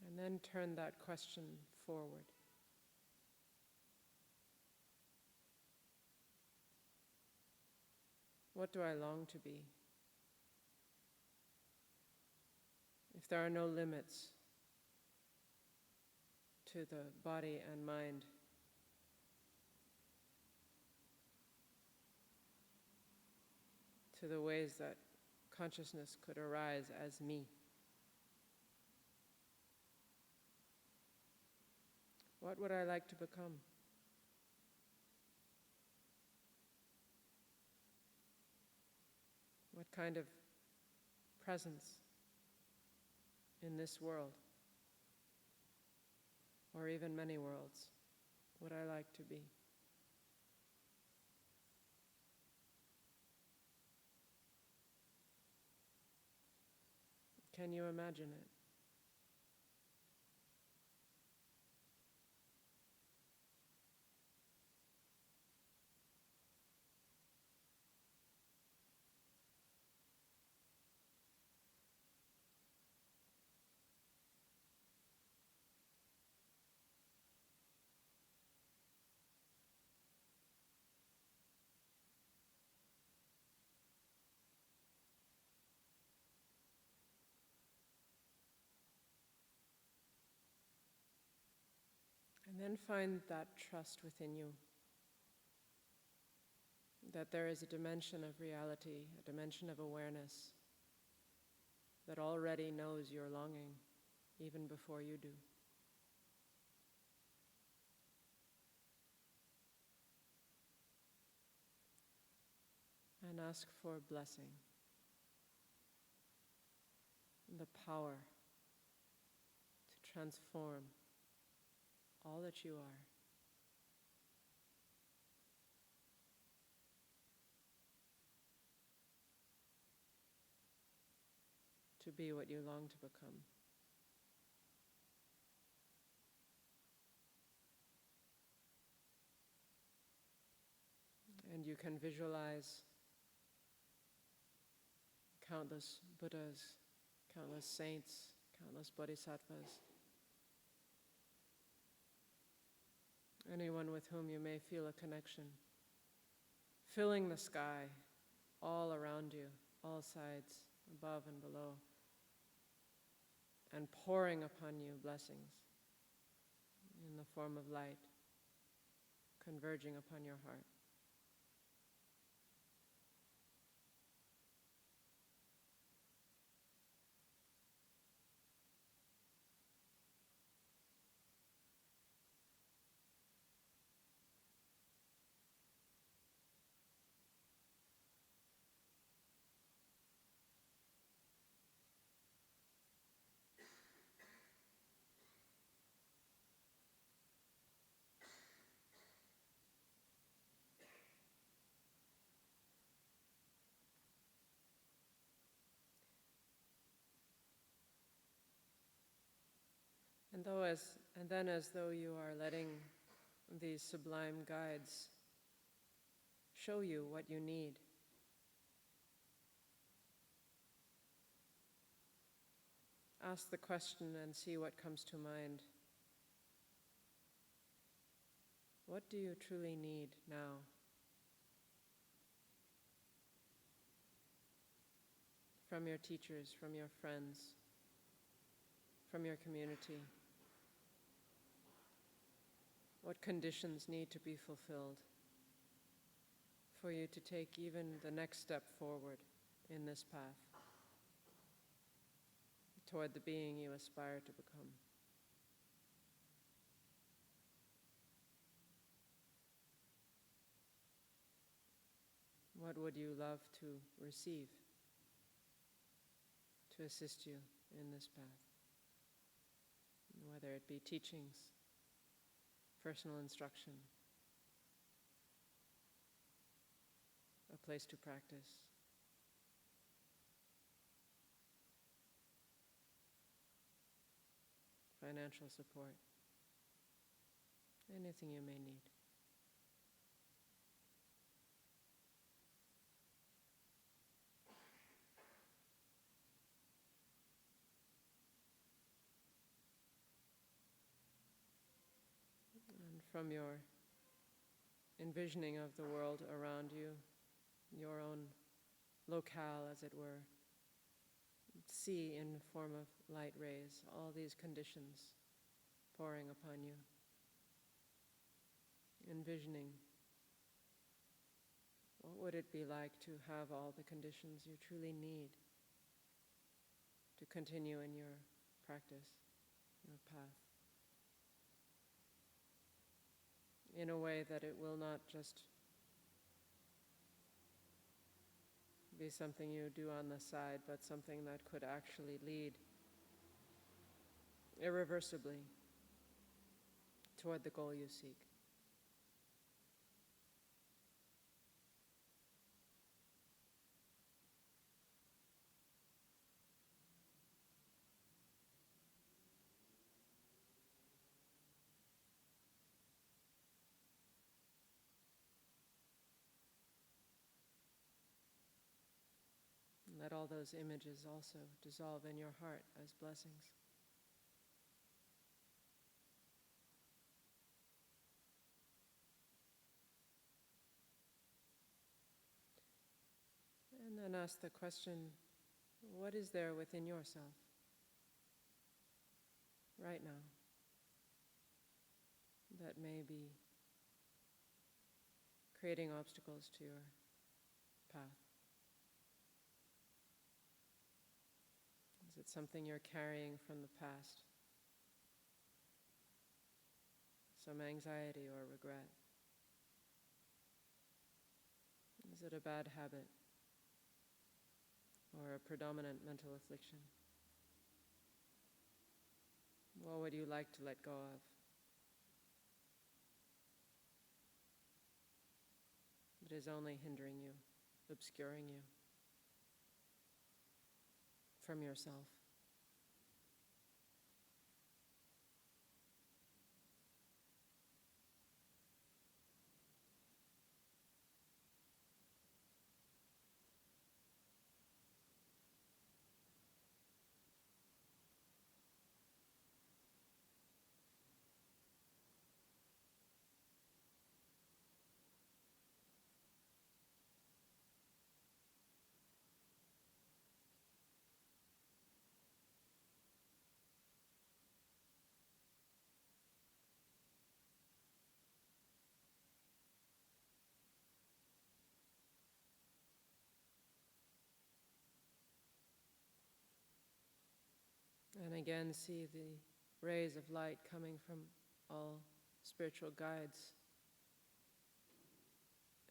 [SPEAKER 1] And then turn that question forward. What do I long to be? If there are no limits to the body and mind, to the ways that consciousness could arise as me, what would I like to become? What kind of presence in this world, or even many worlds, would I like to be? Can you imagine it? And then find that trust within you, that there is a dimension of reality, a dimension of awareness that already knows your longing even before you do. And ask for blessing, the power to transform all that you are. To be what you long to become. And you can visualize countless Buddhas, countless saints, countless bodhisattvas, anyone with whom you may feel a connection, filling the sky all around you, all sides, above and below, and pouring upon you blessings in the form of light, converging upon your heart. And then as though you are letting these sublime guides show you what you need, ask the question and see what comes to mind. What do you truly need now? From your teachers, from your friends, from your community. What conditions need to be fulfilled for you to take even the next step forward in this path toward the being you aspire to become? What would you love to receive to assist you in this path? Whether it be teachings, personal instruction, a place to practice, financial support, anything you may need. From your envisioning of the world around you, your own locale, as it were, see in the form of light rays all these conditions pouring upon you. Envisioning, what would it be like to have all the conditions you truly need to continue in your practice, your path, in a way that it will not just be something you do on the side, but something that could actually lead irreversibly toward the goal you seek. Let all those images also dissolve in your heart as blessings. And then ask the question, what is there within yourself right now that may be creating obstacles to your path? Is it something you're carrying from the past? Some anxiety or regret? Is it a bad habit or a predominant mental affliction? What would you like to let go of? It is only hindering you, obscuring you from yourself. And again, see the rays of light coming from all spiritual guides,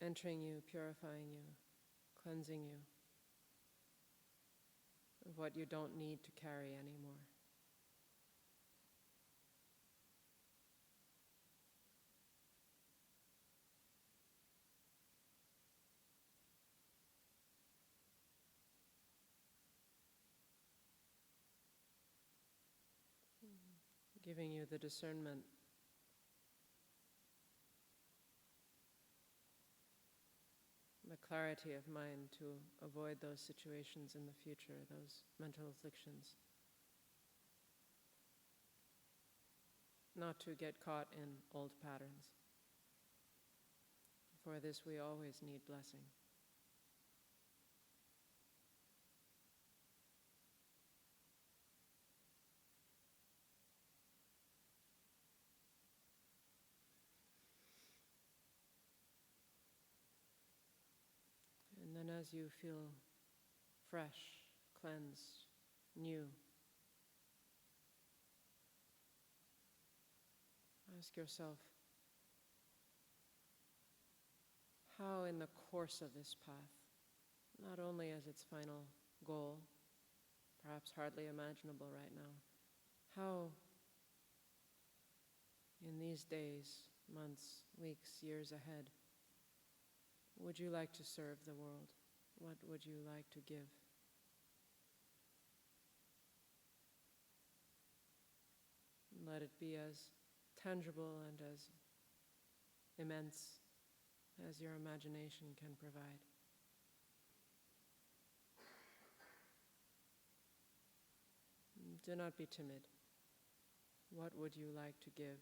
[SPEAKER 1] entering you, purifying you, cleansing you of what you don't need to carry anymore. Giving you the discernment the clarity of mind to avoid those situations in the future, those mental afflictions. Not to get caught in old patterns. For this we always need blessing. And then as you feel fresh, cleansed, new, ask yourself, how in the course of this path, not only as its final goal, perhaps hardly imaginable right now, how in these days, months, weeks, years ahead, would you like to serve the world? What would you like to give? Let it be as tangible and as immense as your imagination can provide. Do not be timid. What would you like to give?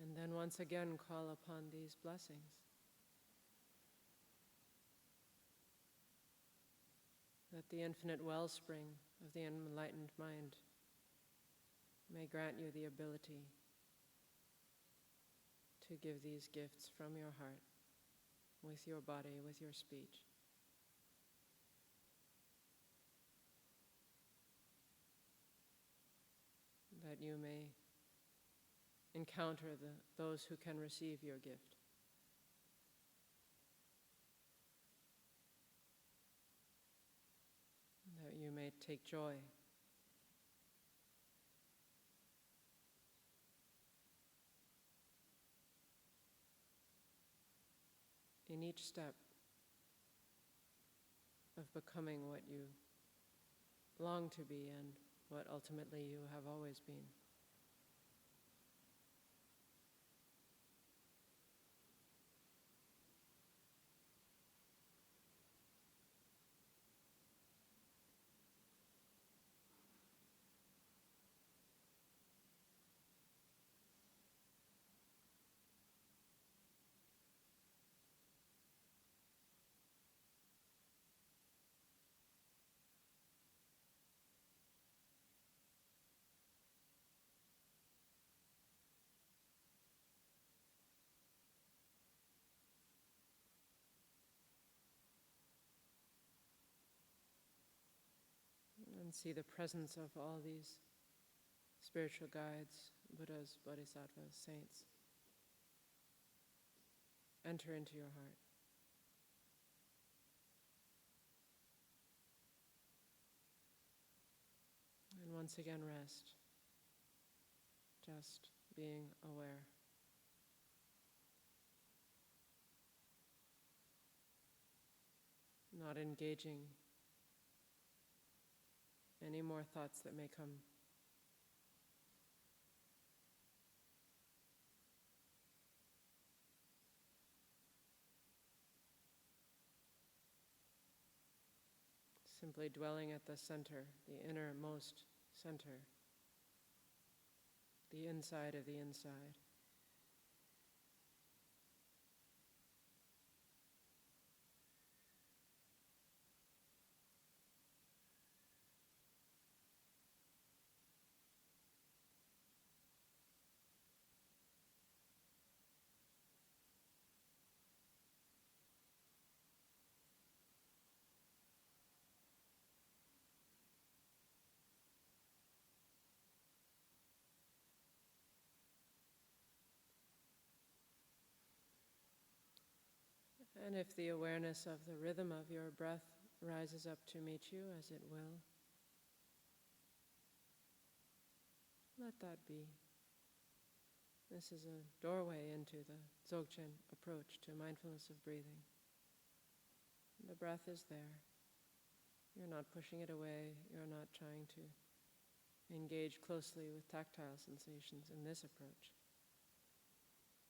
[SPEAKER 1] And then once again call upon these blessings. That the infinite wellspring of the enlightened mind may grant you the ability to give these gifts from your heart, with your body, with your speech. That you may encounter those who can receive your gift. That you may take joy in each step of becoming what you long to be and what ultimately you have always been. And see the presence of all these spiritual guides, Buddhas, Bodhisattvas, saints, enter into your heart. And once again rest, just being aware. not engaging any more thoughts that may come. Simply dwelling at the center, the innermost center, the inside of the inside. And if the awareness of the rhythm of your breath rises up to meet you, as it will, let that be. This is a doorway into the Dzogchen approach to mindfulness of breathing. The breath is there. You're not pushing it away. You're not trying to engage closely with tactile sensations in this approach.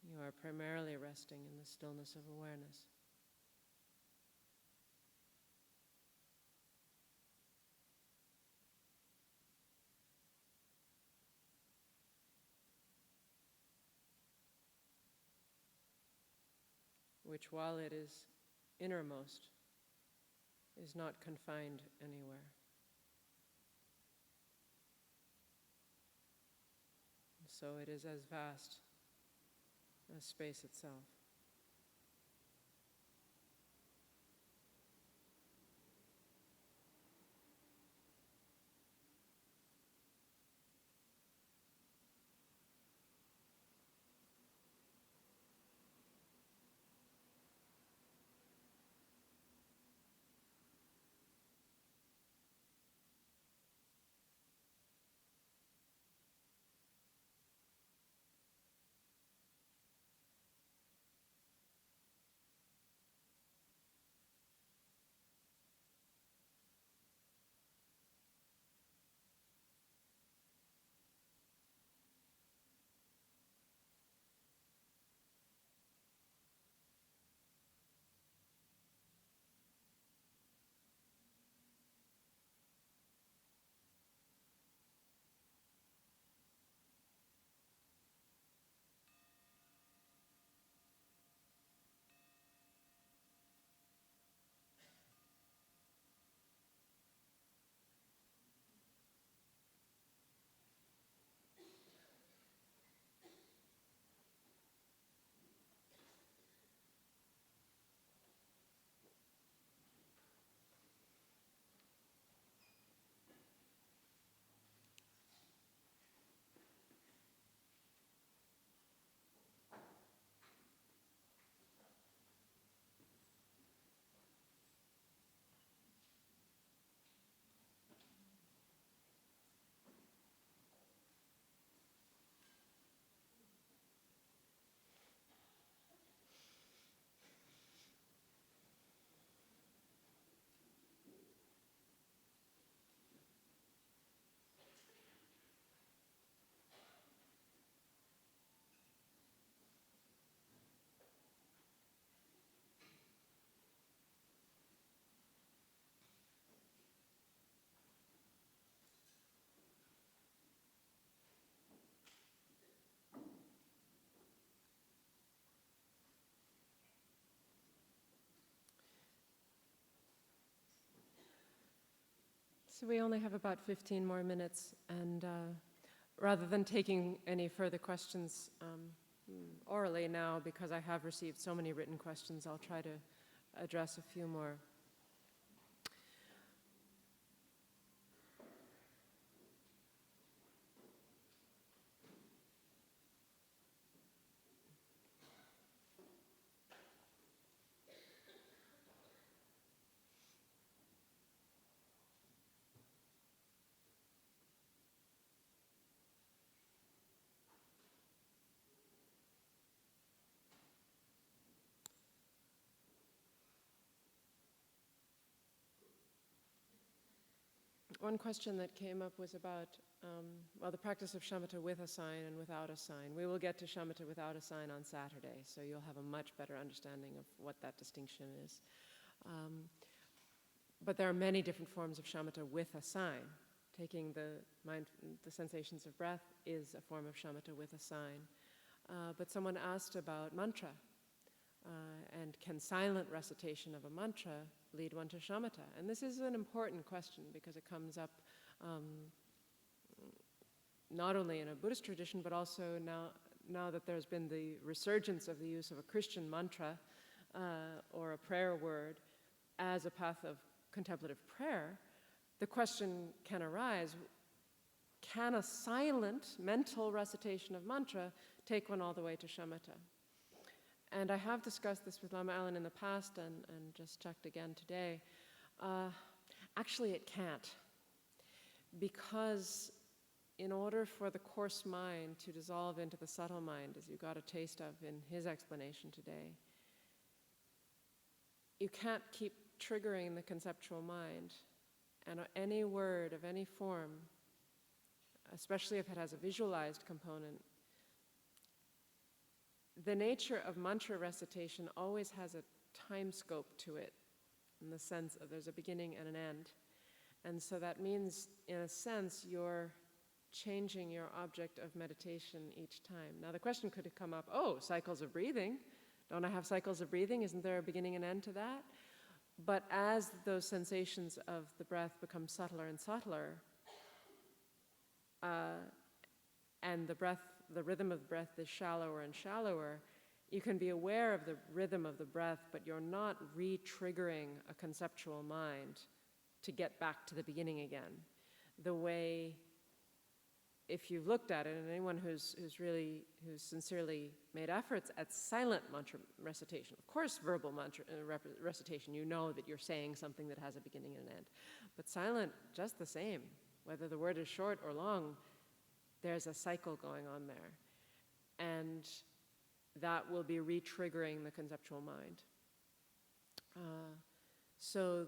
[SPEAKER 1] You are primarily resting in the stillness of awareness. Which, while it is innermost, is not confined anywhere. So it is as vast as space itself. So we only have about 15 more minutes, and rather than taking any further questions orally now, because I have received so many written questions, I'll try to address a few more. one question that came up was about, the practice of shamatha with a sign and without a sign. We will get to shamatha without a sign on Saturday, so you'll have a much better understanding of what that distinction is. But there are many different forms of shamatha with a sign. Taking the sensations of breath is a form of shamatha with a sign. But someone asked about mantra, and can silent recitation of a mantra lead one to shamatha? And this is an important question because it comes up not only in a Buddhist tradition, but also now that there's been the resurgence of the use of a Christian mantra or a prayer word as a path of contemplative prayer, the question can arise, can a silent mental recitation of mantra take one all the way to shamatha? And I have discussed this with Lama Alan in the past and just checked again today. Actually, it can't. Because in order for the coarse mind to dissolve into the subtle mind, as you got a taste of in his explanation today, you can't keep triggering the conceptual mind. And any word of any form, especially if it has a visualized component, the nature of mantra recitation always has a time scope to it, in the sense of there's a beginning and an end. And so that means, in a sense, you're changing your object of meditation each time. Now the question could have come up, cycles of breathing. Don't I have cycles of breathing? Isn't there a beginning and end to that? But as those sensations of the breath become subtler and subtler, and the rhythm of the breath is shallower and shallower, you can be aware of the rhythm of the breath, but you're not re-triggering a conceptual mind to get back to the beginning again. The way, if you've looked at it, and anyone who's sincerely made efforts at silent mantra recitation, of course verbal mantra recitation, you know that you're saying something that has a beginning and an end. But silent, just the same. Whether the word is short or long, there's a cycle going on there. And that will be re-triggering the conceptual mind. So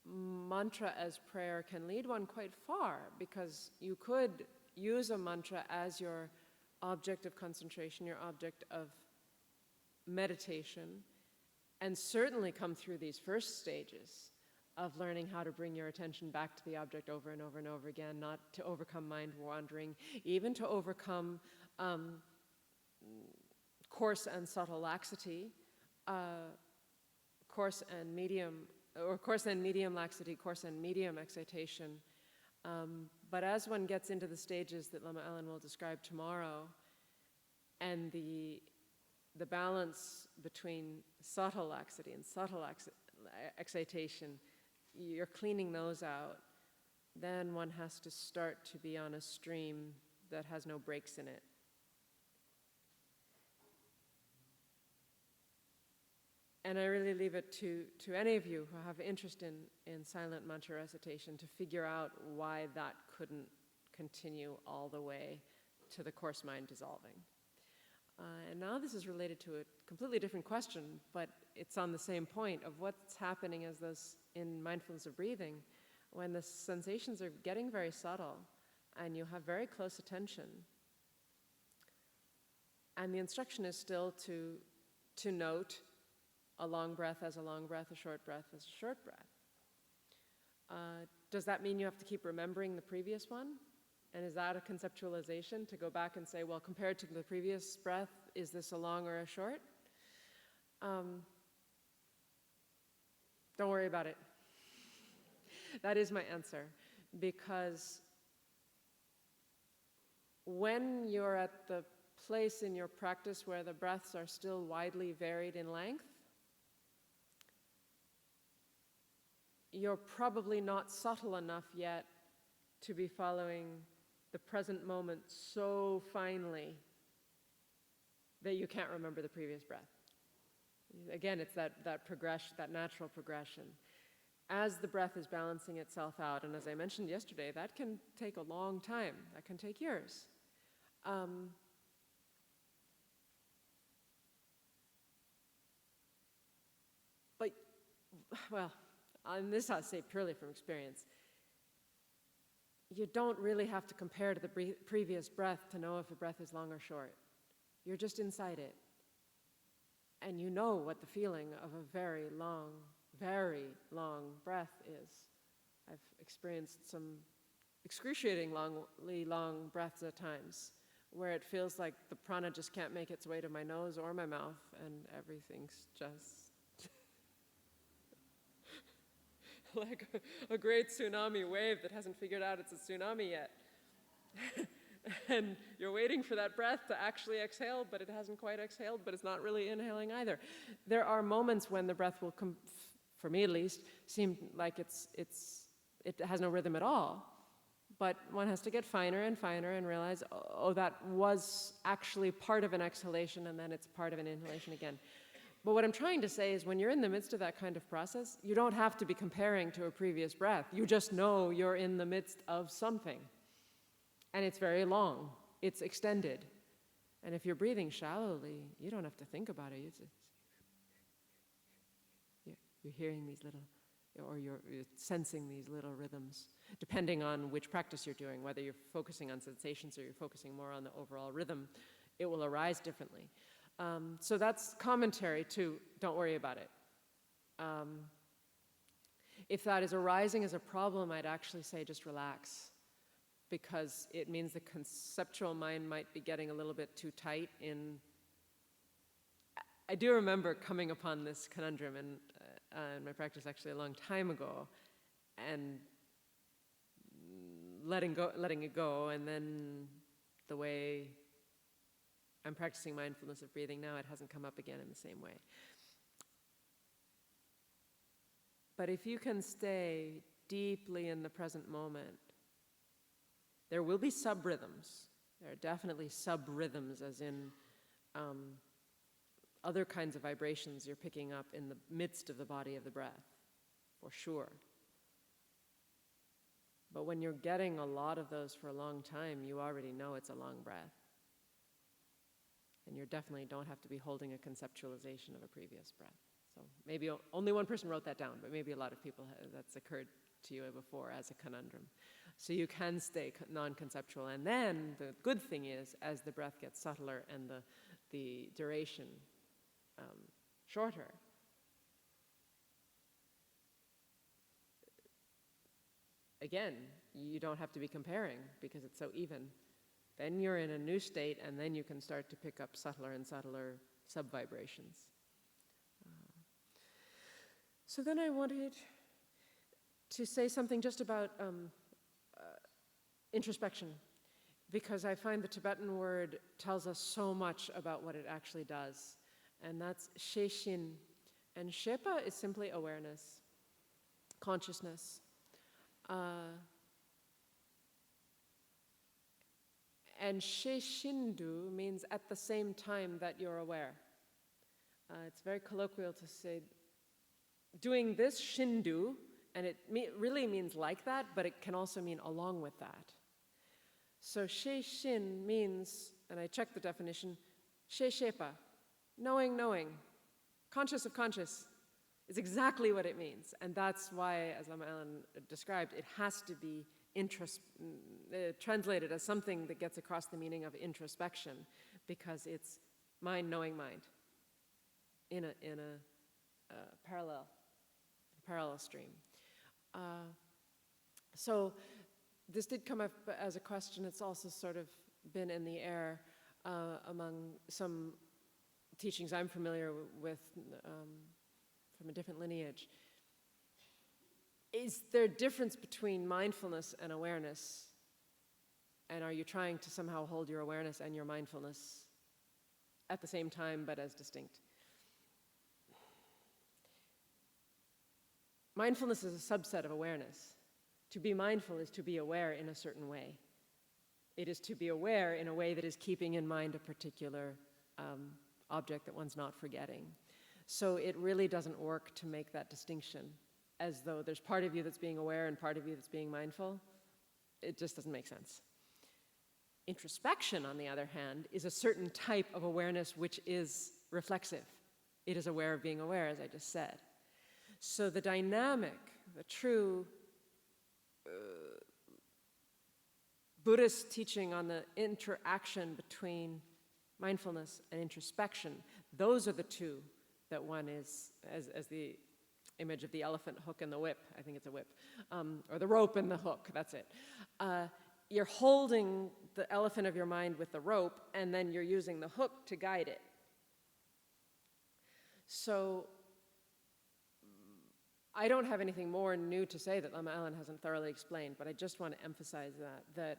[SPEAKER 1] mantra as prayer can lead one quite far, because you could use a mantra as your object of concentration, your object of meditation, and certainly come through these first stages of learning how to bring your attention back to the object over and over and over again, not to overcome mind wandering, even to overcome coarse and subtle laxity, coarse and medium laxity, coarse and medium excitation. But as one gets into the stages that Lama Alan will describe tomorrow, and the balance between subtle laxity and subtle excitation, you're cleaning those out, then one has to start to be on a stream that has no breaks in it. And I really leave it to any of you who have interest in silent mantra recitation to figure out why that couldn't continue all the way to the coarse mind dissolving. And now this is related to a completely different question, but it's on the same point of what's happening as those in mindfulness of breathing, when the sensations are getting very subtle and you have very close attention. And the instruction is still to note a long breath as a long breath, a short breath as a short breath. Does that mean you have to keep remembering the previous one? And is that a conceptualization to go back and say, well, compared to the previous breath, is this a long or a short? Don't worry about it. That is my answer. Because when you're at the place in your practice where the breaths are still widely varied in length, you're probably not subtle enough yet to be following the present moment so finely that you can't remember the previous breath. Again, it's that progression, that natural progression. As the breath is balancing itself out, and as I mentioned yesterday, that can take a long time. That can take years. But, well, and this I say purely from experience, you don't really have to compare to the previous breath to know if a breath is long or short. You're just inside it. And you know what the feeling of a very long breath is. I've experienced some excruciatingly long breaths at times, where it feels like the prana just can't make its way to my nose or my mouth, and everything's just like a great tsunami wave that hasn't figured out it's a tsunami yet. And you're waiting for that breath to actually exhale, but it hasn't quite exhaled, but it's not really inhaling either. There are moments when the breath will come, for me at least, seem like it has no rhythm at all. But one has to get finer and finer and realize, oh, that was actually part of an exhalation, and then it's part of an inhalation again. But what I'm trying to say is when you're in the midst of that kind of process, you don't have to be comparing to a previous breath. You just know you're in the midst of something. And it's very long. It's extended. And if you're breathing shallowly, you don't have to think about it. You're hearing these little, or you're sensing these little rhythms, depending on which practice you're doing, whether you're focusing on sensations or you're focusing more on the overall rhythm, it will arise differently. So that's commentary to don't worry about it. If that is arising as a problem, I'd actually say just relax, because it means the conceptual mind might be getting a little bit too tight in. I do remember coming upon this conundrum in my practice actually a long time ago, and letting it go, and then the way I'm practicing mindfulness of breathing now, it hasn't come up again in the same way. But if you can stay deeply in the present moment, there will be sub-rhythms. There are definitely sub-rhythms, as in other kinds of vibrations you're picking up in the midst of the body of the breath, for sure. But when you're getting a lot of those for a long time, you already know it's a long breath. And you definitely don't have to be holding a conceptualization of a previous breath. So maybe only one person wrote that down, but maybe a lot of people that's occurred to you before as a conundrum. So you can stay non-conceptual. And then the good thing is, as the breath gets subtler and the duration shorter, again, you don't have to be comparing because it's so even. Then you're in a new state, and then you can start to pick up subtler and subtler sub-vibrations. So then I wanted to say something just about introspection, because I find the Tibetan word tells us so much about what it actually does, and that's sheshin. And shepa is simply awareness, consciousness. And sheshindu means at the same time that you're aware. It's very colloquial to say, doing this shindu, and it really means like that, but it can also mean along with that. So sheshin means, and I checked the definition, sheshepa, knowing, conscious of conscious, is exactly what it means. And that's why, as Lama Alan described, it has to be translated as something that gets across the meaning of introspection, because it's mind knowing mind in a parallel stream. So this did come up as a question. It's also sort of been in the air among some teachings I'm familiar with from a different lineage. Is there a difference between mindfulness and awareness? And are you trying to somehow hold your awareness and your mindfulness at the same time, but as distinct? Mindfulness is a subset of awareness. To be mindful is to be aware in a certain way. It is to be aware in a way that is keeping in mind a particular object that one's not forgetting. So it really doesn't work to make that distinction, as though there's part of you that's being aware and part of you that's being mindful. It just doesn't make sense. Introspection, on the other hand, is a certain type of awareness which is reflexive. It is aware of being aware, as I just said. So the dynamic the true Buddhist teaching on the interaction between mindfulness and introspection, those are the two that one is, as the image of the elephant hook and the whip, I think it's a whip, or the rope and the hook, that's it. You're holding the elephant of your mind with the rope, and then you're using the hook to guide it. So I don't have anything more new to say that Lama Alan hasn't thoroughly explained, but I just want to emphasize that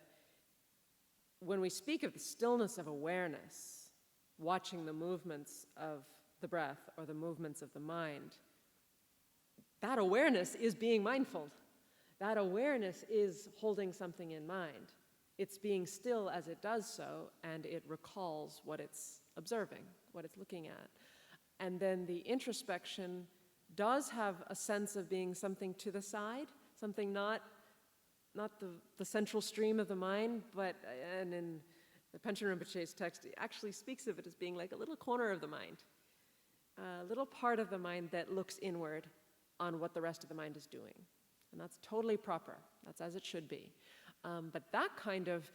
[SPEAKER 1] when we speak of the stillness of awareness, watching the movements of the breath or the movements of the mind, that awareness is being mindful. That awareness is holding something in mind. It's being still as it does so, and it recalls what it's observing, what it's looking at. And then the introspection does have a sense of being something to the side, something not the central stream of the mind, but, and in the Panchen Rinpoche's text, it actually speaks of it as being like a little corner of the mind, a little part of the mind that looks inward on what the rest of the mind is doing. And that's totally proper. That's as it should be. But that kind of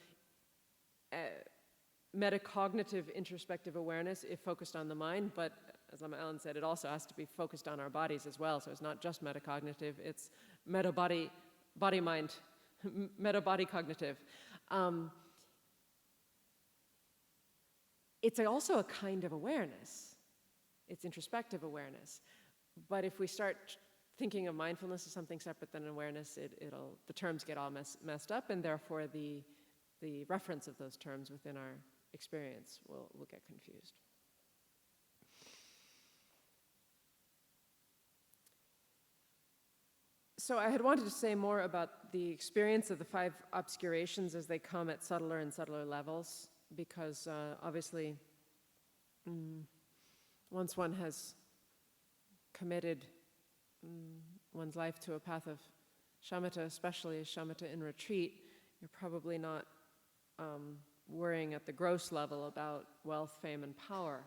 [SPEAKER 1] metacognitive introspective awareness, if focused on the mind, but as Lama Alan said, it also has to be focused on our bodies as well. So it's not just metacognitive, it's body-mind, meta-body cognitive. It's also a kind of awareness. It's introspective awareness. But if we start thinking of mindfulness as something separate than awareness, the terms get all messed up, and therefore the reference of those terms within our experience will get confused. So I had wanted to say more about the experience of the 5 obscurations as they come at subtler and subtler levels, because obviously once one has committed one's life to a path of shamatha, especially shamatha in retreat, you're probably not worrying at the gross level about wealth, fame, and power.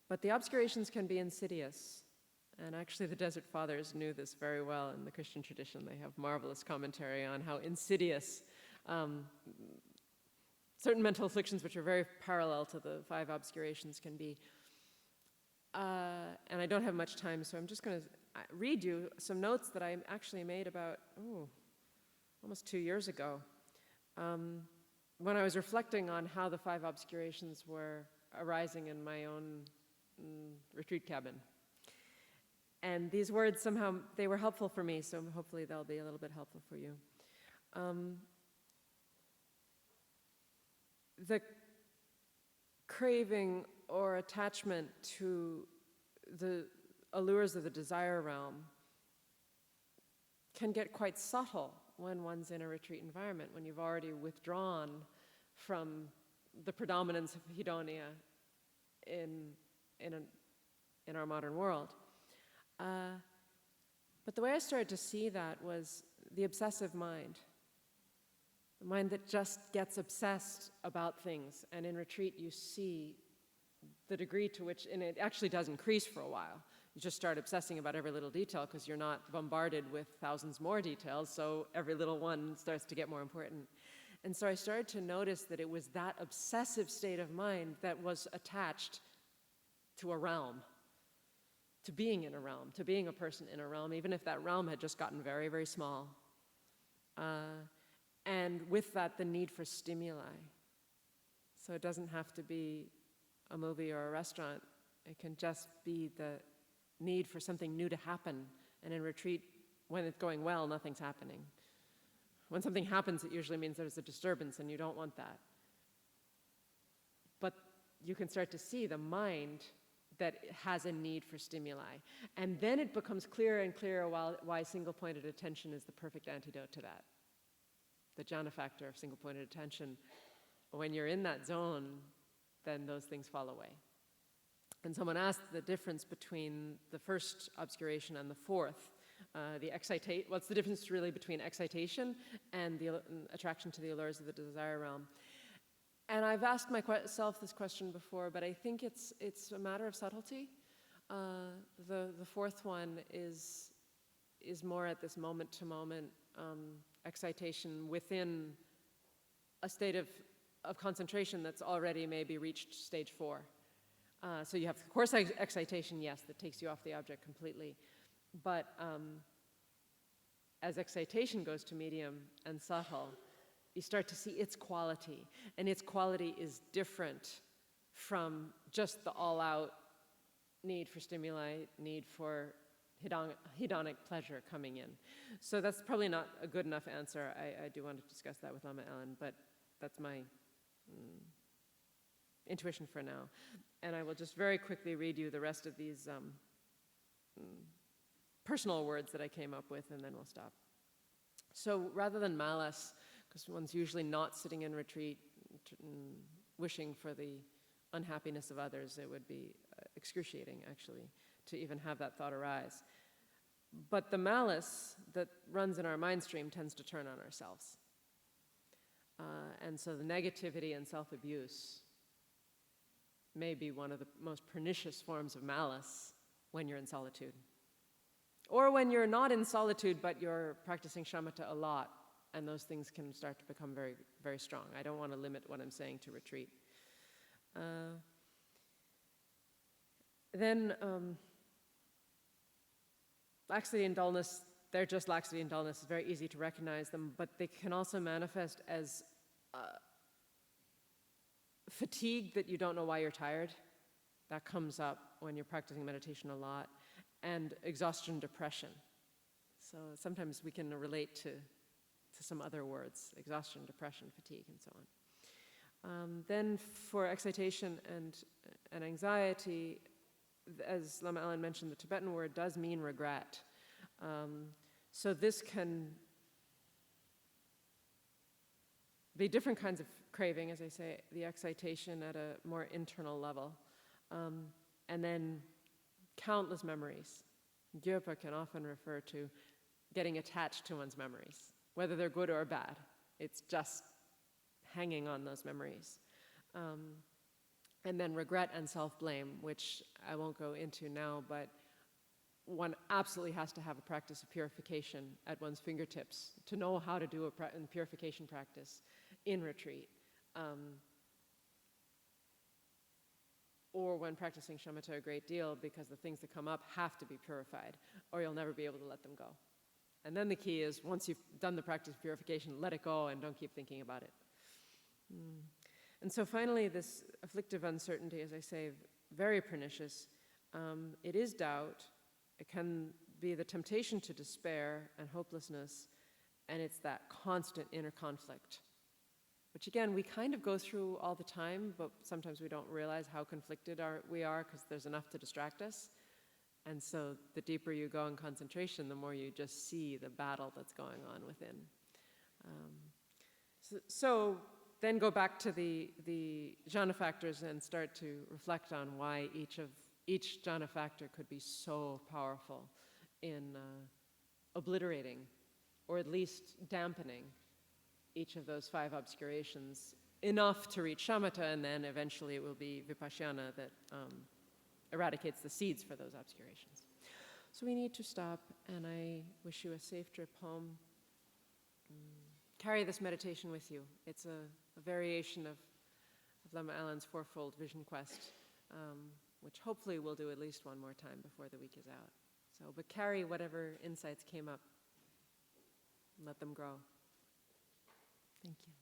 [SPEAKER 1] But the obscurations can be insidious. And actually the Desert Fathers knew this very well in the Christian tradition. They have marvelous commentary on how insidious certain mental afflictions, which are very parallel to the 5 obscurations, can be. And I don't have much time, so I'm just going to read you some notes that I actually made about, almost 2 years ago, when I was reflecting on how the 5 obscurations were arising in my own retreat cabin. And these words somehow, they were helpful for me, so hopefully they'll be a little bit helpful for you. The craving or attachment to the allures of the desire realm can get quite subtle when one's in a retreat environment, when you've already withdrawn from the predominance of hedonia in our modern world. But the way I started to see that was the obsessive mind. The mind that just gets obsessed about things. And in retreat you see the degree to which, and it actually does increase for a while. You just start obsessing about every little detail because you're not bombarded with thousands more details, so every little one starts to get more important. And so I started to notice that it was that obsessive state of mind that was attached to a realm. To being in a realm, to being a person in a realm, even if that realm had just gotten very, very small. And with that, the need for stimuli. So it doesn't have to be a movie or a restaurant. It can just be the need for something new to happen. And in retreat, when it's going well, nothing's happening. When something happens, it usually means there's a disturbance, and you don't want that. But you can start to see the mind that has a need for stimuli. And then it becomes clearer and clearer why single-pointed attention is the perfect antidote to that. The jhana factor of single-pointed attention. When you're in that zone, then those things fall away. And someone asked the difference between the first obscuration and the fourth, what's the difference really between excitation and the attraction to the allures of the desire realm? And I've asked myself this question before, but I think it's a matter of subtlety. The fourth one is is more at this moment-to-moment excitation within a state of concentration that's already maybe reached stage 4. So you have, of course, excitation, yes, that takes you off the object completely. But as excitation goes to medium and subtle, you start to see its quality. And its quality is different from just the all-out need for stimuli, need for hedonic pleasure coming in. So that's probably not a good enough answer. I do want to discuss that with Lama Alan, but that's my intuition for now. And I will just very quickly read you the rest of these personal words that I came up with, and then we'll stop. So rather than malice, because one's usually not sitting in retreat wishing for the unhappiness of others, it would be excruciating, actually, to even have that thought arise. But the malice that runs in our mind stream tends to turn on ourselves. And so the negativity and self-abuse may be one of the most pernicious forms of malice when you're in solitude. Or when you're not in solitude, but you're practicing shamatha a lot, and those things can start to become very, very strong. I don't want to limit what I'm saying to retreat. Laxity and dullness, they're just laxity and dullness. It's very easy to recognize them, but they can also manifest as fatigue that you don't know why you're tired. That comes up when you're practicing meditation a lot. And exhaustion, depression. So sometimes we can relate to some other words: exhaustion, depression, fatigue, and so on. Then for excitation and anxiety, as Lama Alan mentioned, the Tibetan word does mean regret. So this can be different kinds of craving, as I say, the excitation at a more internal level. And then countless memories. Gyöpa can often refer to getting attached to one's memories, whether they're good or bad. It's just hanging on those memories. And then regret and self-blame, which I won't go into now, but one absolutely has to have a practice of purification at one's fingertips to know how to do a purification practice in retreat. Or when practicing shamatha a great deal, because the things that come up have to be purified, or you'll never be able to let them go. And then the key is, once you've done the practice of purification, let it go and don't keep thinking about it. And so finally, this afflictive uncertainty, as I say, very pernicious. It is doubt. It can be the temptation to despair and hopelessness, and it's that constant inner conflict, which again, we kind of go through all the time, but sometimes we don't realize how conflicted we are because there's enough to distract us. And so the deeper you go in concentration, the more you just see the battle that's going on within. So then go back to the jhana factors and start to reflect on why each jhana factor could be so powerful in obliterating, or at least dampening, each of those 5 obscurations enough to reach shamatha, and then eventually it will be vipassana that eradicates the seeds for those obscurations. So we need to stop, and I wish you a safe trip home. Carry this meditation with you. It's a variation of Lama Alan's fourfold vision quest, which hopefully we'll do at least one more time before the week is out. So, but carry whatever insights came up and let them grow. Thank you.